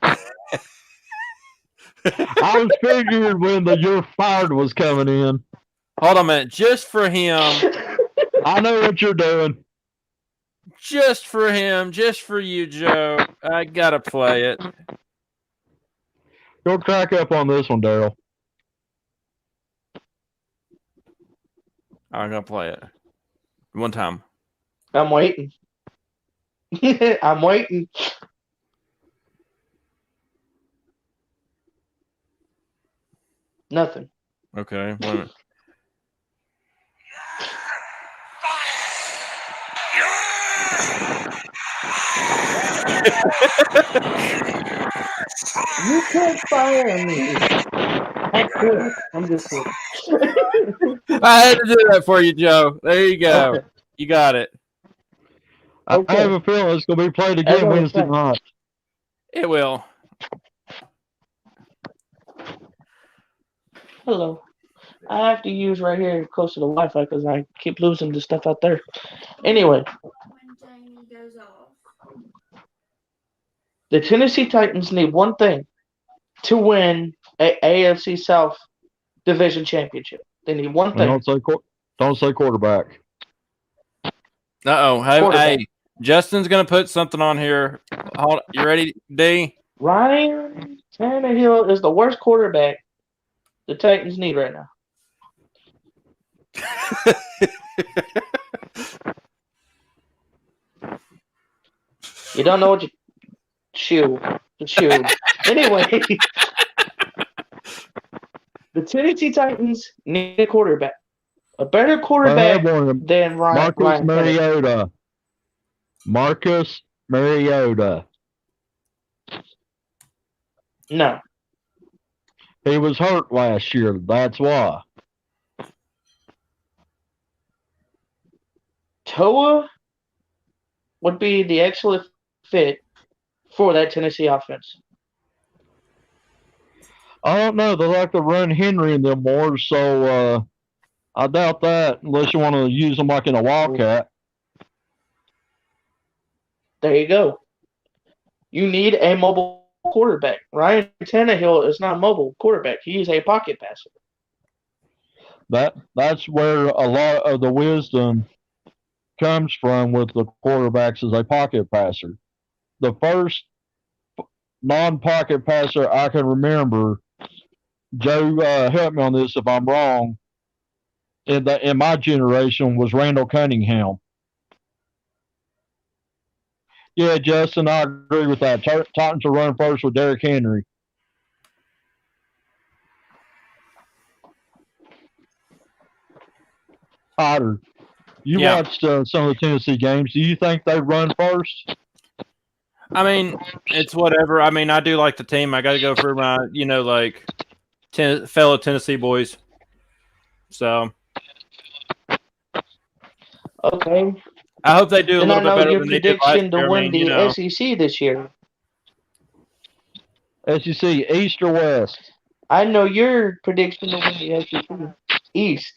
[SPEAKER 4] I was figuring when the "you're fired" was coming in.
[SPEAKER 1] Hold on a minute. Just for him.
[SPEAKER 4] I know what you're doing.
[SPEAKER 1] Just for him. Just for you, Joe. I got to play it.
[SPEAKER 4] Go crack up on this one, Darrell.
[SPEAKER 1] I'm going to play it. One time.
[SPEAKER 2] I'm waiting. I'm waiting. Nothing.
[SPEAKER 1] Okay. Wait a minute.
[SPEAKER 2] You can't fire me. I could. I'm just kidding.
[SPEAKER 1] I had to do that for you, Joe. There you go. You got it.
[SPEAKER 4] I
[SPEAKER 2] Okay.
[SPEAKER 4] have a feeling it's going to be played
[SPEAKER 2] As
[SPEAKER 4] again
[SPEAKER 2] I was
[SPEAKER 4] Wednesday
[SPEAKER 2] saying.
[SPEAKER 4] night.
[SPEAKER 1] It will.
[SPEAKER 2] Hello. I have to use right here close to the Wi-Fi because I keep losing the stuff out there. Anyway,
[SPEAKER 5] When Jamie goes off.
[SPEAKER 2] the Tennessee Titans need one thing to win a AFC South division championship. They need one
[SPEAKER 4] And
[SPEAKER 2] thing.
[SPEAKER 4] don't say quarterback.
[SPEAKER 1] Uh-oh. Hey,
[SPEAKER 2] Quarterback.
[SPEAKER 1] hey, Justin's going to put something on here. Hold, you ready, D?
[SPEAKER 2] Ryan Tannehill is the worst quarterback the Titans need right now. You don't know what you shoe. Anyway, the Tennessee Titans need a quarterback. A better quarterback than Ryan Tannehill.
[SPEAKER 4] Mariota. Marcus Mariota.
[SPEAKER 2] No.
[SPEAKER 4] He was hurt last year. That's why.
[SPEAKER 2] Tua would be the excellent fit for that Tennessee offense.
[SPEAKER 4] I don't know. They like to run Henry in them more, so I doubt that unless you want to use them like in a Wildcat.
[SPEAKER 2] There you go. You need a mobile quarterback. Ryan Tannehill is not a mobile quarterback. He is a pocket passer.
[SPEAKER 4] That's where a lot of the wisdom comes from with the quarterbacks as a pocket passer. The first non-pocket passer I can remember, Joe, help me on this if I'm wrong, in my generation was Randall Cunningham. Yeah, Justin, I agree with that. Titans are running first with Derrick Henry. Otter, you watched some of the Tennessee games. Do you think they run first?
[SPEAKER 1] I mean, it's whatever. I mean, I do like the team. I got to go for my, fellow Tennessee boys. So.
[SPEAKER 2] Okay.
[SPEAKER 1] I hope they do a
[SPEAKER 2] Then
[SPEAKER 1] little bit better
[SPEAKER 2] your
[SPEAKER 1] than they did last
[SPEAKER 2] prediction to
[SPEAKER 1] year.
[SPEAKER 2] win the SEC this year.
[SPEAKER 4] SEC East or West?
[SPEAKER 2] I know your prediction to win the SEC East.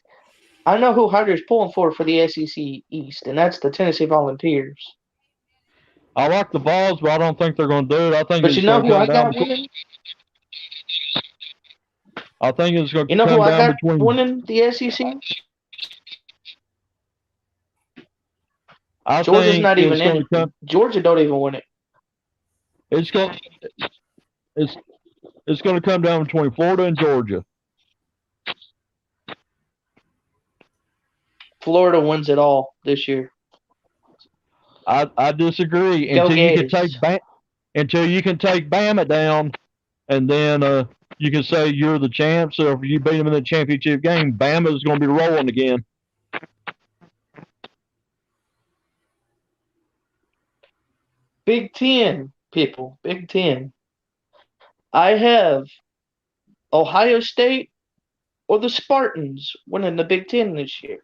[SPEAKER 2] I know who Hunter's pulling for the SEC East, and that's the Tennessee Volunteers.
[SPEAKER 4] I like the Vols, but I don't think they're going to do it. I think
[SPEAKER 2] But
[SPEAKER 4] it's
[SPEAKER 2] you know
[SPEAKER 4] going
[SPEAKER 2] who
[SPEAKER 4] to
[SPEAKER 2] I
[SPEAKER 4] come down.
[SPEAKER 2] got winning?
[SPEAKER 4] I think it's going to
[SPEAKER 2] You know
[SPEAKER 4] come
[SPEAKER 2] who I
[SPEAKER 4] down
[SPEAKER 2] got
[SPEAKER 4] between.
[SPEAKER 2] winning the SEC?
[SPEAKER 4] I
[SPEAKER 2] Georgia's
[SPEAKER 4] think
[SPEAKER 2] not even
[SPEAKER 4] it's
[SPEAKER 2] in
[SPEAKER 4] going to come.
[SPEAKER 2] Georgia don't even win it.
[SPEAKER 4] It's going. It's going to come down between Florida and Georgia.
[SPEAKER 2] Florida wins it all this year.
[SPEAKER 4] I disagree.
[SPEAKER 2] Go
[SPEAKER 4] Until you can take Bama down, and then you can say you're the champ. So if you beat them in the championship game, Bama is going to be rolling again.
[SPEAKER 2] Big Ten, people. Big Ten. I have Ohio State or the Spartans winning the Big Ten this year.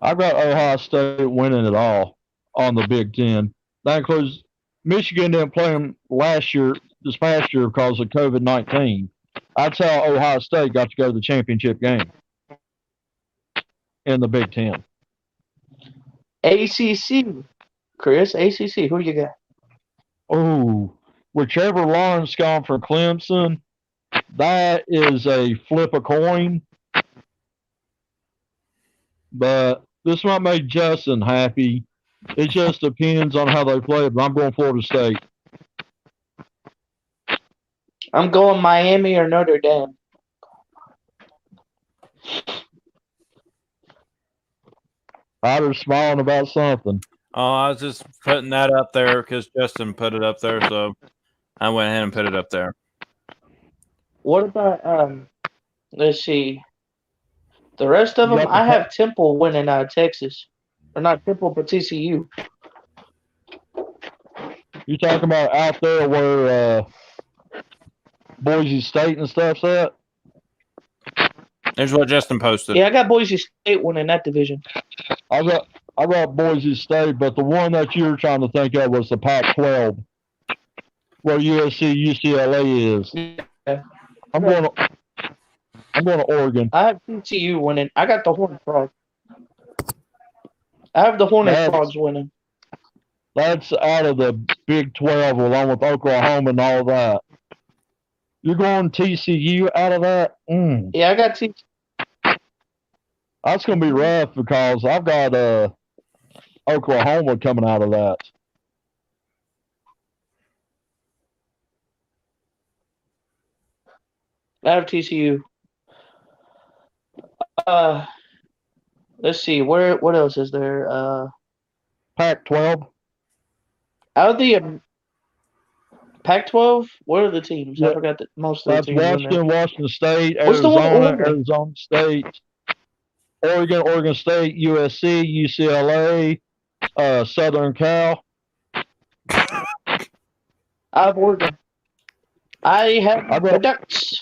[SPEAKER 4] I've got Ohio State winning it all on the Big Ten. That includes Michigan didn't play them this past year because of COVID-19. That's how Ohio State got to go to the championship game in the Big Ten.
[SPEAKER 2] ACC, Chris, ACC, who you got?
[SPEAKER 4] Oh, whichever Lawrence gone from Clemson, that is a flip a coin. But this might make Justin happy. It just depends on how they play. But I'm going Florida State.
[SPEAKER 2] I'm going Miami or Notre Dame.
[SPEAKER 4] I was smiling about something.
[SPEAKER 1] Oh, I was just putting that up there because Justin put it up there, so I went ahead and put it up there.
[SPEAKER 2] What about let's see. The rest of them, I have Temple winning out of Texas. Or not Temple, but TCU.
[SPEAKER 4] You talking about out there where Boise State and stuff's at?
[SPEAKER 1] Here's what Justin posted.
[SPEAKER 2] Yeah, I got Boise State winning that division.
[SPEAKER 4] I got Boise State, but the one that you were trying to think of was the Pac-12, where USC UCLA is.
[SPEAKER 2] Yeah.
[SPEAKER 4] I'm going to Oregon.
[SPEAKER 2] I have TCU winning. I got the Horned Frogs. I have the Horned Frogs winning.
[SPEAKER 4] That's out of the Big 12, along with Oklahoma and all that. You're going TCU out of that?
[SPEAKER 2] Yeah, I got TCU.
[SPEAKER 4] That's going to be rough because I've got Oklahoma coming out of that.
[SPEAKER 2] I have TCU. Let's see. What else is there?
[SPEAKER 4] Pac-12.
[SPEAKER 2] Out of the Pac-12, what are the teams?
[SPEAKER 4] Yeah.
[SPEAKER 2] I forgot that most of
[SPEAKER 4] That's
[SPEAKER 2] the teams.
[SPEAKER 4] Washington State,
[SPEAKER 2] What's the one
[SPEAKER 4] Arizona,
[SPEAKER 2] Oregon?
[SPEAKER 4] Arizona State, Oregon State, USC, UCLA, Southern Cal.
[SPEAKER 2] I have Oregon. I have the Ducks.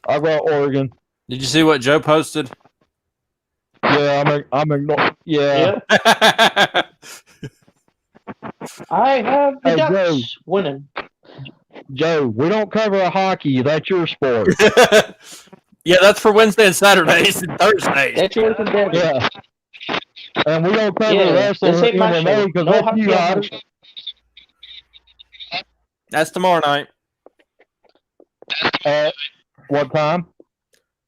[SPEAKER 4] I got Oregon.
[SPEAKER 1] Did you see what Joe posted?
[SPEAKER 4] Yeah, I'm ignoring. Yeah.
[SPEAKER 2] Yep. I have the
[SPEAKER 4] Hey,
[SPEAKER 2] Ducks winning.
[SPEAKER 4] Joe, we don't cover hockey. That's your sport.
[SPEAKER 1] Yeah, that's for Wednesday and Saturdays and Thursdays.
[SPEAKER 2] That's yours and Debbie.
[SPEAKER 4] Yeah. And we don't cover
[SPEAKER 2] Yeah,
[SPEAKER 4] wrestling
[SPEAKER 2] this ain't my show.
[SPEAKER 4] MMA because
[SPEAKER 2] No
[SPEAKER 4] that's
[SPEAKER 2] hockey
[SPEAKER 4] you
[SPEAKER 2] on my
[SPEAKER 4] guys.
[SPEAKER 2] show.
[SPEAKER 1] That's tomorrow night,
[SPEAKER 4] What time?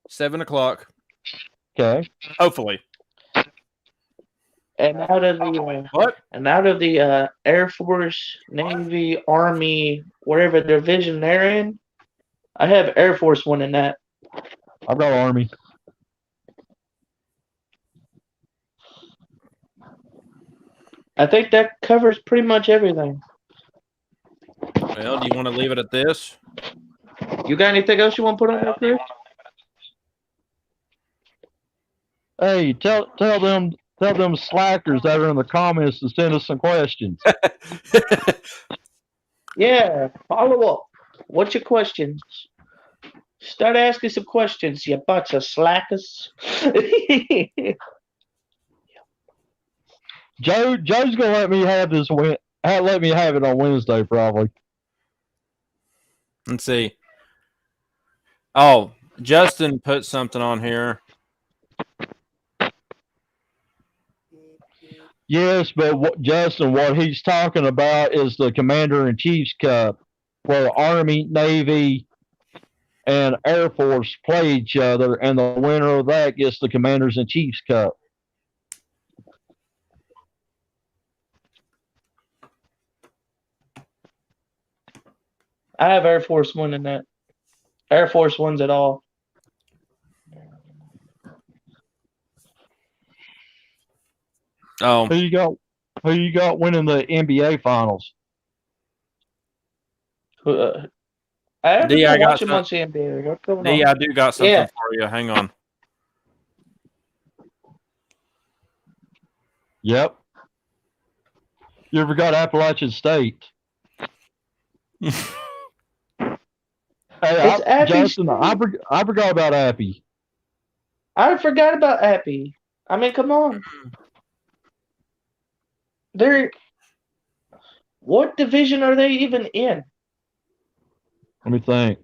[SPEAKER 1] 7 o'clock.
[SPEAKER 4] Okay.
[SPEAKER 1] Hopefully.
[SPEAKER 2] And out of the
[SPEAKER 1] What?
[SPEAKER 2] Air Force, Navy, Army, whatever division they're in, I have Air Force winning that.
[SPEAKER 4] I've got Army.
[SPEAKER 2] I think that covers pretty much everything.
[SPEAKER 1] Well, do you want to leave it at this?
[SPEAKER 2] You got anything else you want to put on there, Chris?
[SPEAKER 4] Hey, tell them slackers that are in the comments to send us some questions.
[SPEAKER 2] Yeah, follow up. What's your questions? Start asking some questions, you bunch of slackers.
[SPEAKER 4] Joe's gonna let me have this let me have it on Wednesday probably.
[SPEAKER 1] Let's see. Oh, Justin put something on here.
[SPEAKER 4] Yes, but Justin, what he's talking about is the Commander-in-Chief's Cup, where Army, Navy, and Air Force play each other, and the winner of that gets the Commanders-in-Chief's Cup.
[SPEAKER 2] I have Air Force winning that. Air Force wins it all.
[SPEAKER 1] Oh,
[SPEAKER 4] Who you got winning the NBA Finals?
[SPEAKER 2] I haven't
[SPEAKER 1] D, I
[SPEAKER 2] been
[SPEAKER 1] got
[SPEAKER 2] watching much NBA. What's going
[SPEAKER 1] D,
[SPEAKER 2] on?
[SPEAKER 1] I do got something
[SPEAKER 2] Yeah.
[SPEAKER 1] for you. Hang on.
[SPEAKER 4] Yep. You ever got Appalachian State? Hey,
[SPEAKER 2] Appy
[SPEAKER 4] Justin,
[SPEAKER 2] State.
[SPEAKER 4] I forgot about Appy.
[SPEAKER 2] I forgot about Appy. I mean, come on. What division are they even in?
[SPEAKER 4] Let me think.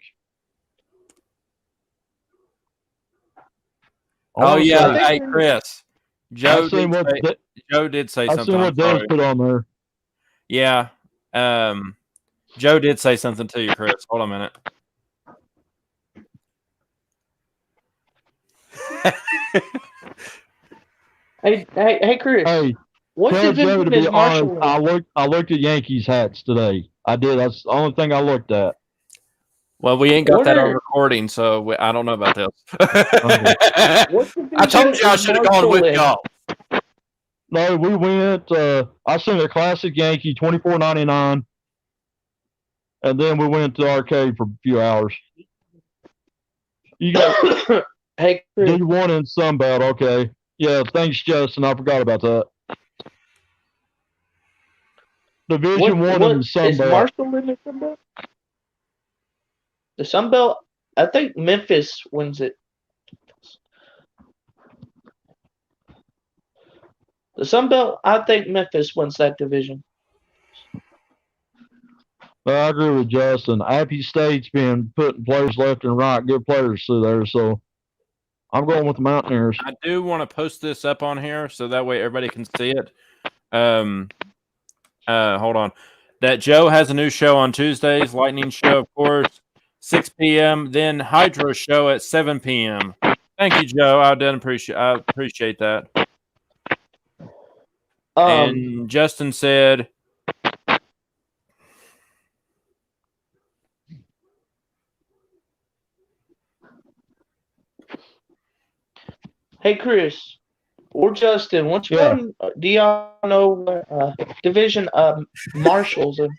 [SPEAKER 1] Oh, yeah.
[SPEAKER 2] say-
[SPEAKER 1] Hey, Chris. Joe did say
[SPEAKER 4] I've
[SPEAKER 1] something.
[SPEAKER 4] seen what
[SPEAKER 1] I'm
[SPEAKER 4] Dave
[SPEAKER 1] sorry.
[SPEAKER 4] put on there.
[SPEAKER 1] Yeah. Joe did say something to you, Chris. Hold on a minute.
[SPEAKER 2] Hey, Chris.
[SPEAKER 4] Hey,
[SPEAKER 2] What
[SPEAKER 4] tell Joe to
[SPEAKER 2] division
[SPEAKER 4] be
[SPEAKER 2] is Marshall
[SPEAKER 4] honest.
[SPEAKER 2] in?
[SPEAKER 4] I looked at Yankees hats today. I did. That's the only thing I looked at.
[SPEAKER 1] Well, we ain't got
[SPEAKER 2] What
[SPEAKER 1] that on
[SPEAKER 2] are-
[SPEAKER 1] recording, so I don't know about this.
[SPEAKER 2] What
[SPEAKER 1] I told
[SPEAKER 2] division
[SPEAKER 1] you I
[SPEAKER 2] is
[SPEAKER 1] should have gone
[SPEAKER 2] Marshall
[SPEAKER 1] with
[SPEAKER 2] in?
[SPEAKER 1] y'all.
[SPEAKER 4] No, we went. I sent a classic Yankee, $24.99, and then we went to the arcade for a few hours. You got
[SPEAKER 2] Hey, Chris.
[SPEAKER 4] D1 in Sunbelt. Okay. Yeah. Thanks, Justin. I forgot about that. Division
[SPEAKER 2] What
[SPEAKER 4] 1 in
[SPEAKER 2] is
[SPEAKER 4] Sunbelt.
[SPEAKER 2] Marshall in the Sunbelt? The Sunbelt, I think Memphis wins it. The Sun Belt, I think Memphis wins that division.
[SPEAKER 4] I agree with Justin. Appy State's been putting players left and right, good players through there. So I'm going with the Mountaineers.
[SPEAKER 1] I do want to post this up on here so that way everybody can see it. Hold on. That Joe has a new show on Tuesdays, Lightning Show, of course, 6 p.m. Then Hydro Show at 7 p.m. Thank you, Joe. I appreciate that. And Justin said,
[SPEAKER 2] hey, Chris or Justin, which one do y'all know what division Marshall's in?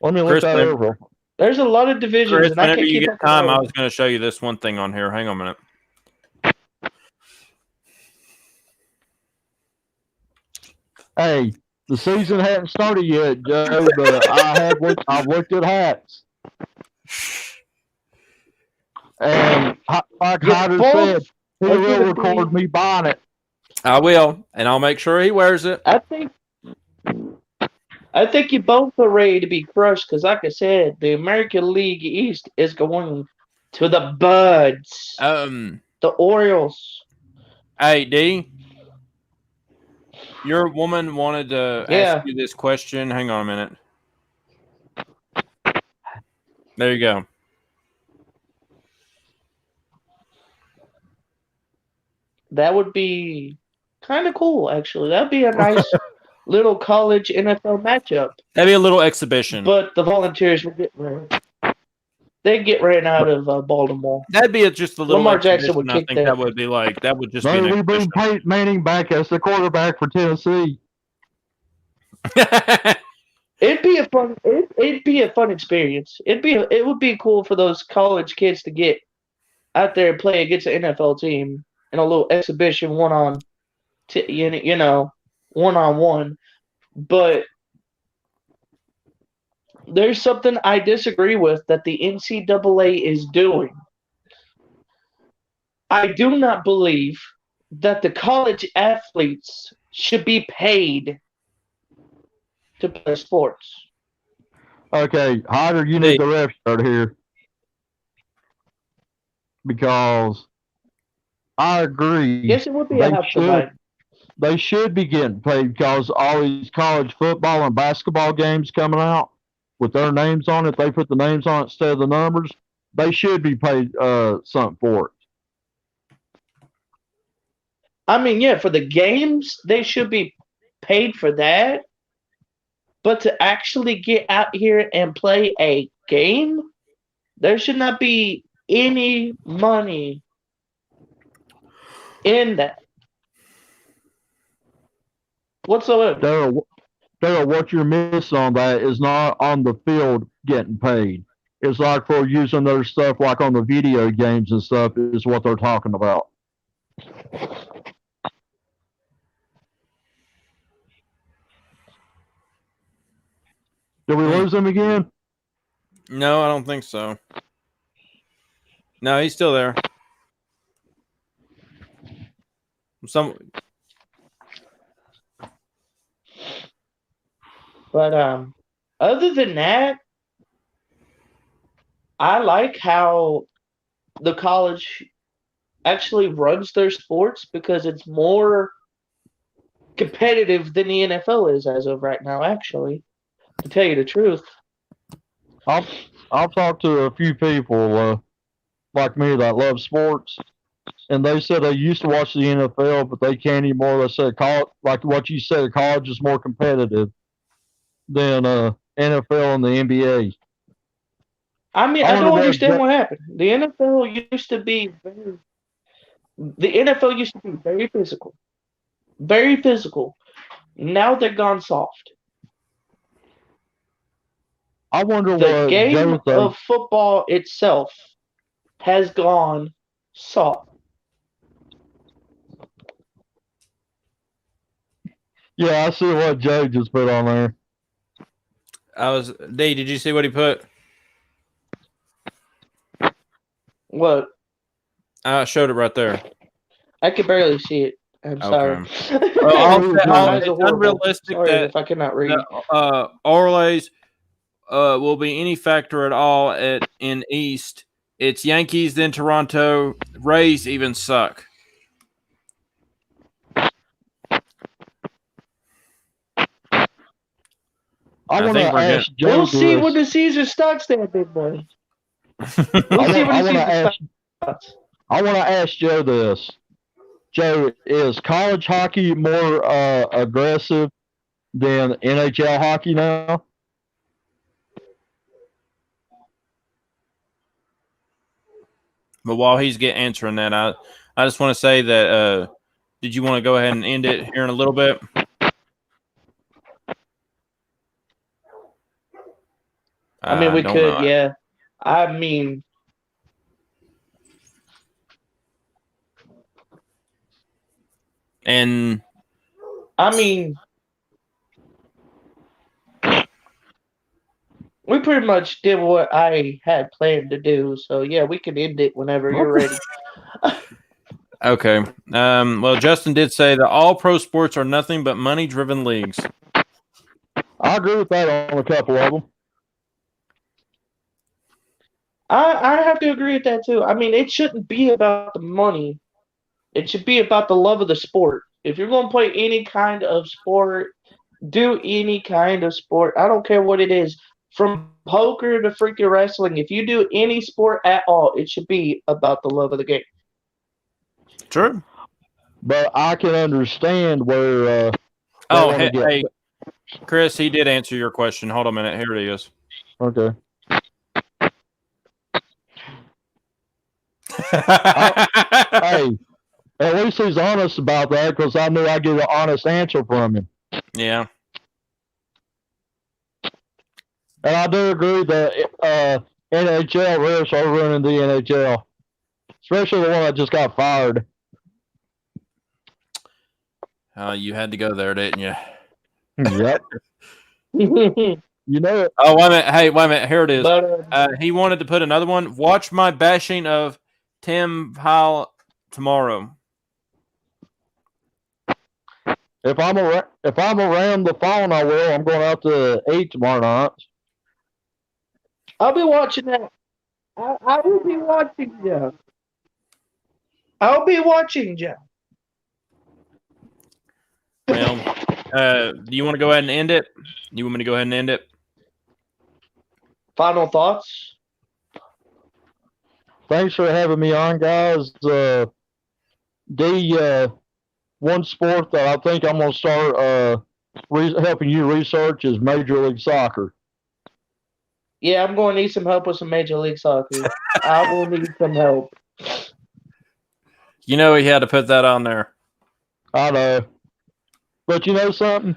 [SPEAKER 4] Let me look
[SPEAKER 1] Chris,
[SPEAKER 4] that over.
[SPEAKER 2] There's a lot of divisions,
[SPEAKER 1] Chris,
[SPEAKER 2] and I
[SPEAKER 1] whenever
[SPEAKER 2] can't
[SPEAKER 1] you
[SPEAKER 2] keep
[SPEAKER 1] get
[SPEAKER 2] up
[SPEAKER 1] time,
[SPEAKER 2] with all
[SPEAKER 1] I
[SPEAKER 2] of
[SPEAKER 1] was going to show you this one thing on here. Hang on a minute.
[SPEAKER 4] Hey, the season hadn't started yet, Joe, but I've looked at hats. And like Hyder said, he will record me buying it.
[SPEAKER 1] I will, and I'll make sure he wears it.
[SPEAKER 2] I think you both are ready to be crushed because, like I said, the American League East is going to the Buds. The Orioles.
[SPEAKER 1] Hey, D, your woman wanted to ask you this question. Hang on a minute. There you go.
[SPEAKER 2] That would be kind of cool, actually. That'd be a nice little college NFL matchup.
[SPEAKER 1] That'd be a little exhibition.
[SPEAKER 2] But the Volunteers would get ran. They'd get ran out of Baltimore.
[SPEAKER 1] That'd be just a little
[SPEAKER 2] Lamar
[SPEAKER 1] exhibition.
[SPEAKER 2] Jackson would
[SPEAKER 1] I
[SPEAKER 2] kick
[SPEAKER 1] think that would be like that would just be an
[SPEAKER 4] we bring
[SPEAKER 1] exhibition.
[SPEAKER 4] Peyton Manning back as the quarterback for Tennessee.
[SPEAKER 2] It'd be a fun experience. It would be cool for those college kids to get out there and play against an NFL team in a little exhibition one-on-one. But there's something I disagree with that the NCAA is doing. I do not believe that the college athletes should be paid to play sports.
[SPEAKER 4] Okay, Hyder, you need the ref shirt here. Because I agree.
[SPEAKER 2] Yes, it would be a half the
[SPEAKER 4] They should be getting paid because all these college football and basketball games coming out with their names on it, they put the names on it instead of the numbers. They should be paid something for it.
[SPEAKER 2] I mean, yeah, for the games, they should be paid for that. But to actually get out here and play a game, there should not be any money in that whatsoever.
[SPEAKER 4] Darrell, what you're missing on that is not on the field getting paid. It's like for using their stuff like on the video games and stuff is what they're talking about. Did we lose him again?
[SPEAKER 1] No, I don't think so. No, he's still there.
[SPEAKER 2] But other than that, I like how the college actually runs their sports because it's more competitive than the NFL is as of right now, actually, to tell you the truth.
[SPEAKER 4] I'll talk to a few people like me that love sports, and they said they used to watch the NFL, but they can't anymore. They said college, like what you said, college is more competitive than NFL and the NBA.
[SPEAKER 2] I mean, I don't understand what happened. The NFL used to be very physical. Very physical. Now they're gone soft.
[SPEAKER 4] I wonder
[SPEAKER 2] the game of football itself has gone soft.
[SPEAKER 4] Yeah, I see what Joe just put on there.
[SPEAKER 1] Did you see what he put?
[SPEAKER 2] What?
[SPEAKER 1] I showed it right there.
[SPEAKER 2] I can barely see it. I'm sorry.
[SPEAKER 1] Well,
[SPEAKER 2] My eyes
[SPEAKER 1] it's
[SPEAKER 2] are horrible.
[SPEAKER 1] unrealistic
[SPEAKER 2] Sorry
[SPEAKER 1] that
[SPEAKER 2] if I cannot read.
[SPEAKER 1] Orioles will be any factor at all in East. It's Yankees, then Toronto. Rays even suck.
[SPEAKER 4] I want to
[SPEAKER 1] think we're good.
[SPEAKER 4] ask Joe
[SPEAKER 2] We'll see
[SPEAKER 4] this.
[SPEAKER 2] when the season starts, there, big boy.
[SPEAKER 1] I
[SPEAKER 2] We'll see when the
[SPEAKER 4] I wanna
[SPEAKER 2] season
[SPEAKER 4] ask-
[SPEAKER 2] starts.
[SPEAKER 4] I want to ask Joe this. Joe, is college hockey more aggressive than NHL hockey now?
[SPEAKER 1] But while he's answering that, I just want to say that did you want to go ahead and end it here in a little bit?
[SPEAKER 2] I mean, we
[SPEAKER 1] don't
[SPEAKER 2] could,
[SPEAKER 1] know.
[SPEAKER 2] yeah. I mean,
[SPEAKER 1] And
[SPEAKER 2] we pretty much did what I had planned to do. So yeah, we can end it whenever you're ready.
[SPEAKER 1] okay. Well, Justin did say that all pro sports are nothing but money-driven leagues.
[SPEAKER 4] I agree with that on a couple of them.
[SPEAKER 2] I have to agree with that too. I mean, it shouldn't be about the money. It should be about the love of the sport. If you're going to play any kind of sport, do any kind of sport. I don't care what it is. From poker to freaking wrestling, if you do any sport at all, it should be about the love of the game.
[SPEAKER 1] True.
[SPEAKER 4] But I can understand where.
[SPEAKER 1] Hey, Chris, he did answer your question. Hold on a minute. Here it is.
[SPEAKER 4] Okay. Hey, at least he's honest about that because I knew I'd get an honest answer from him.
[SPEAKER 1] Yeah.
[SPEAKER 4] And I do agree that NHL refs are running the NHL, especially the one that just got fired.
[SPEAKER 1] You had to go there, didn't you?
[SPEAKER 4] Yep. You know it.
[SPEAKER 1] Oh, wait a minute. Hey, wait a minute. Here it is.
[SPEAKER 2] But,
[SPEAKER 1] He wanted to put another one. Watch my bashing of Tim Pyle tomorrow.
[SPEAKER 4] If I'm around the phone, I will. I'm going out to eat tomorrow night.
[SPEAKER 2] I'll be watching that. I will be watching you. I'll be watching you.
[SPEAKER 1] Well, do you want to go ahead and end it? You want me to go ahead and end it?
[SPEAKER 2] Final thoughts?
[SPEAKER 4] Thanks for having me on, guys. One sport that I think I'm going to start helping you research is Major League Soccer.
[SPEAKER 2] Yeah, I'm going to need some help with some Major League Soccer. I will need some help.
[SPEAKER 1] You know he had to put that on there.
[SPEAKER 4] I know. But you know something?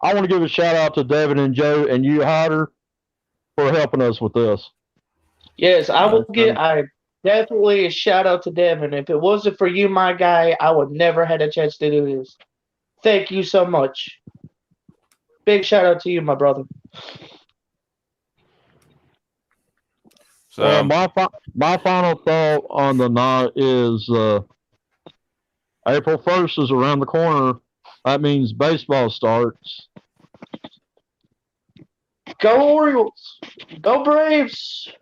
[SPEAKER 4] I want to give a shout out to Devin and Joe and you, Hyder, for helping us with this.
[SPEAKER 2] Yes, I will definitely a shout out to Devin. If it wasn't for you, my guy, I would never had a chance to do this. Thank you so much. Big shout out to you, my brother.
[SPEAKER 1] So
[SPEAKER 4] my final thought on the night is April 1st is around the corner. That means baseball starts.
[SPEAKER 2] Go Orioles! Go Braves!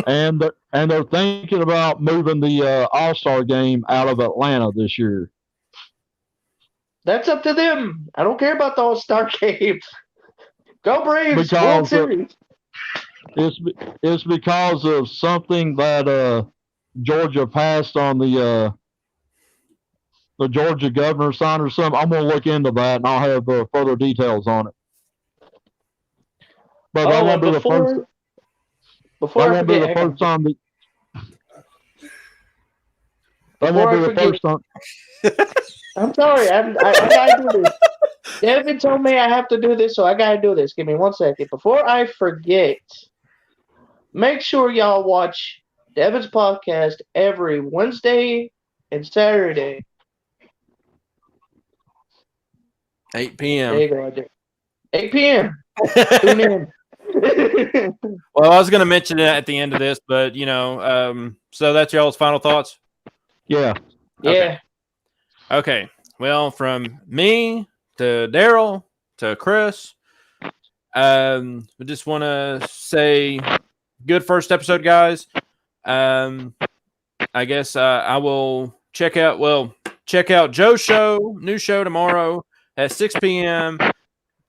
[SPEAKER 4] and they're thinking about moving the All-Star game out of Atlanta this year.
[SPEAKER 2] That's up to them. I don't care about the All-Star game. Go Braves! World Series!
[SPEAKER 4] It's because of something that Georgia passed on the Georgia governor sign or something. I'm going to look into that and I'll have further details on it. But that won't be the first.
[SPEAKER 2] Before
[SPEAKER 4] that won't be the first time. That won't be the first time.
[SPEAKER 2] I'm sorry. I gotta do this. Devin told me I have to do this, so I gotta do this. Give me 1 second. Before I forget, make sure y'all watch Devin's podcast every Wednesday and Saturday.
[SPEAKER 1] 8 p.m.
[SPEAKER 2] There you go, right there. 8 p.m. Tune in.
[SPEAKER 1] Well, I was going to mention it at the end of this, but so that's y'all's final thoughts.
[SPEAKER 4] Yeah.
[SPEAKER 2] Yeah.
[SPEAKER 1] Okay. Well, from me to Darrell to Chris, we just want to say good first episode, guys. I guess I will check out Joe's show, new show tomorrow at 6 p.m.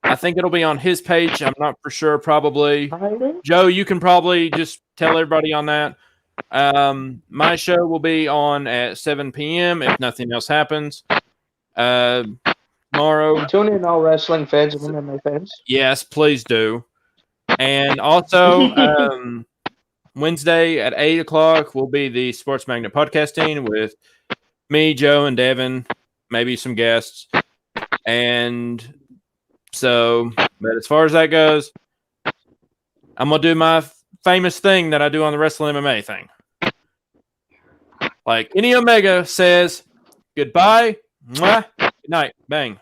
[SPEAKER 1] I think it'll be on his page. I'm not for sure. Probably. Joe, you can probably just tell everybody on that. My show will be on at 7 p.m. if nothing else happens. Tomorrow.
[SPEAKER 2] Tune in, all wrestling fans and MMA fans.
[SPEAKER 1] Yes, please do. And also, Wednesday at 8 o'clock will be the Sports Magnet podcasting with me, Joe, and Devin, maybe some guests. And so, but as far as that goes, I'm going to do my famous thing that I do on the Wrestling MMA thing. Like Kenny Omega says, goodbye, mwah, good night, bang.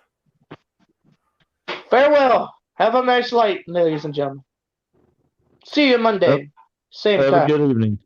[SPEAKER 2] Farewell. Have a nice night, ladies and gentlemen. See you Monday. Same
[SPEAKER 4] Have
[SPEAKER 2] time.
[SPEAKER 4] a good evening.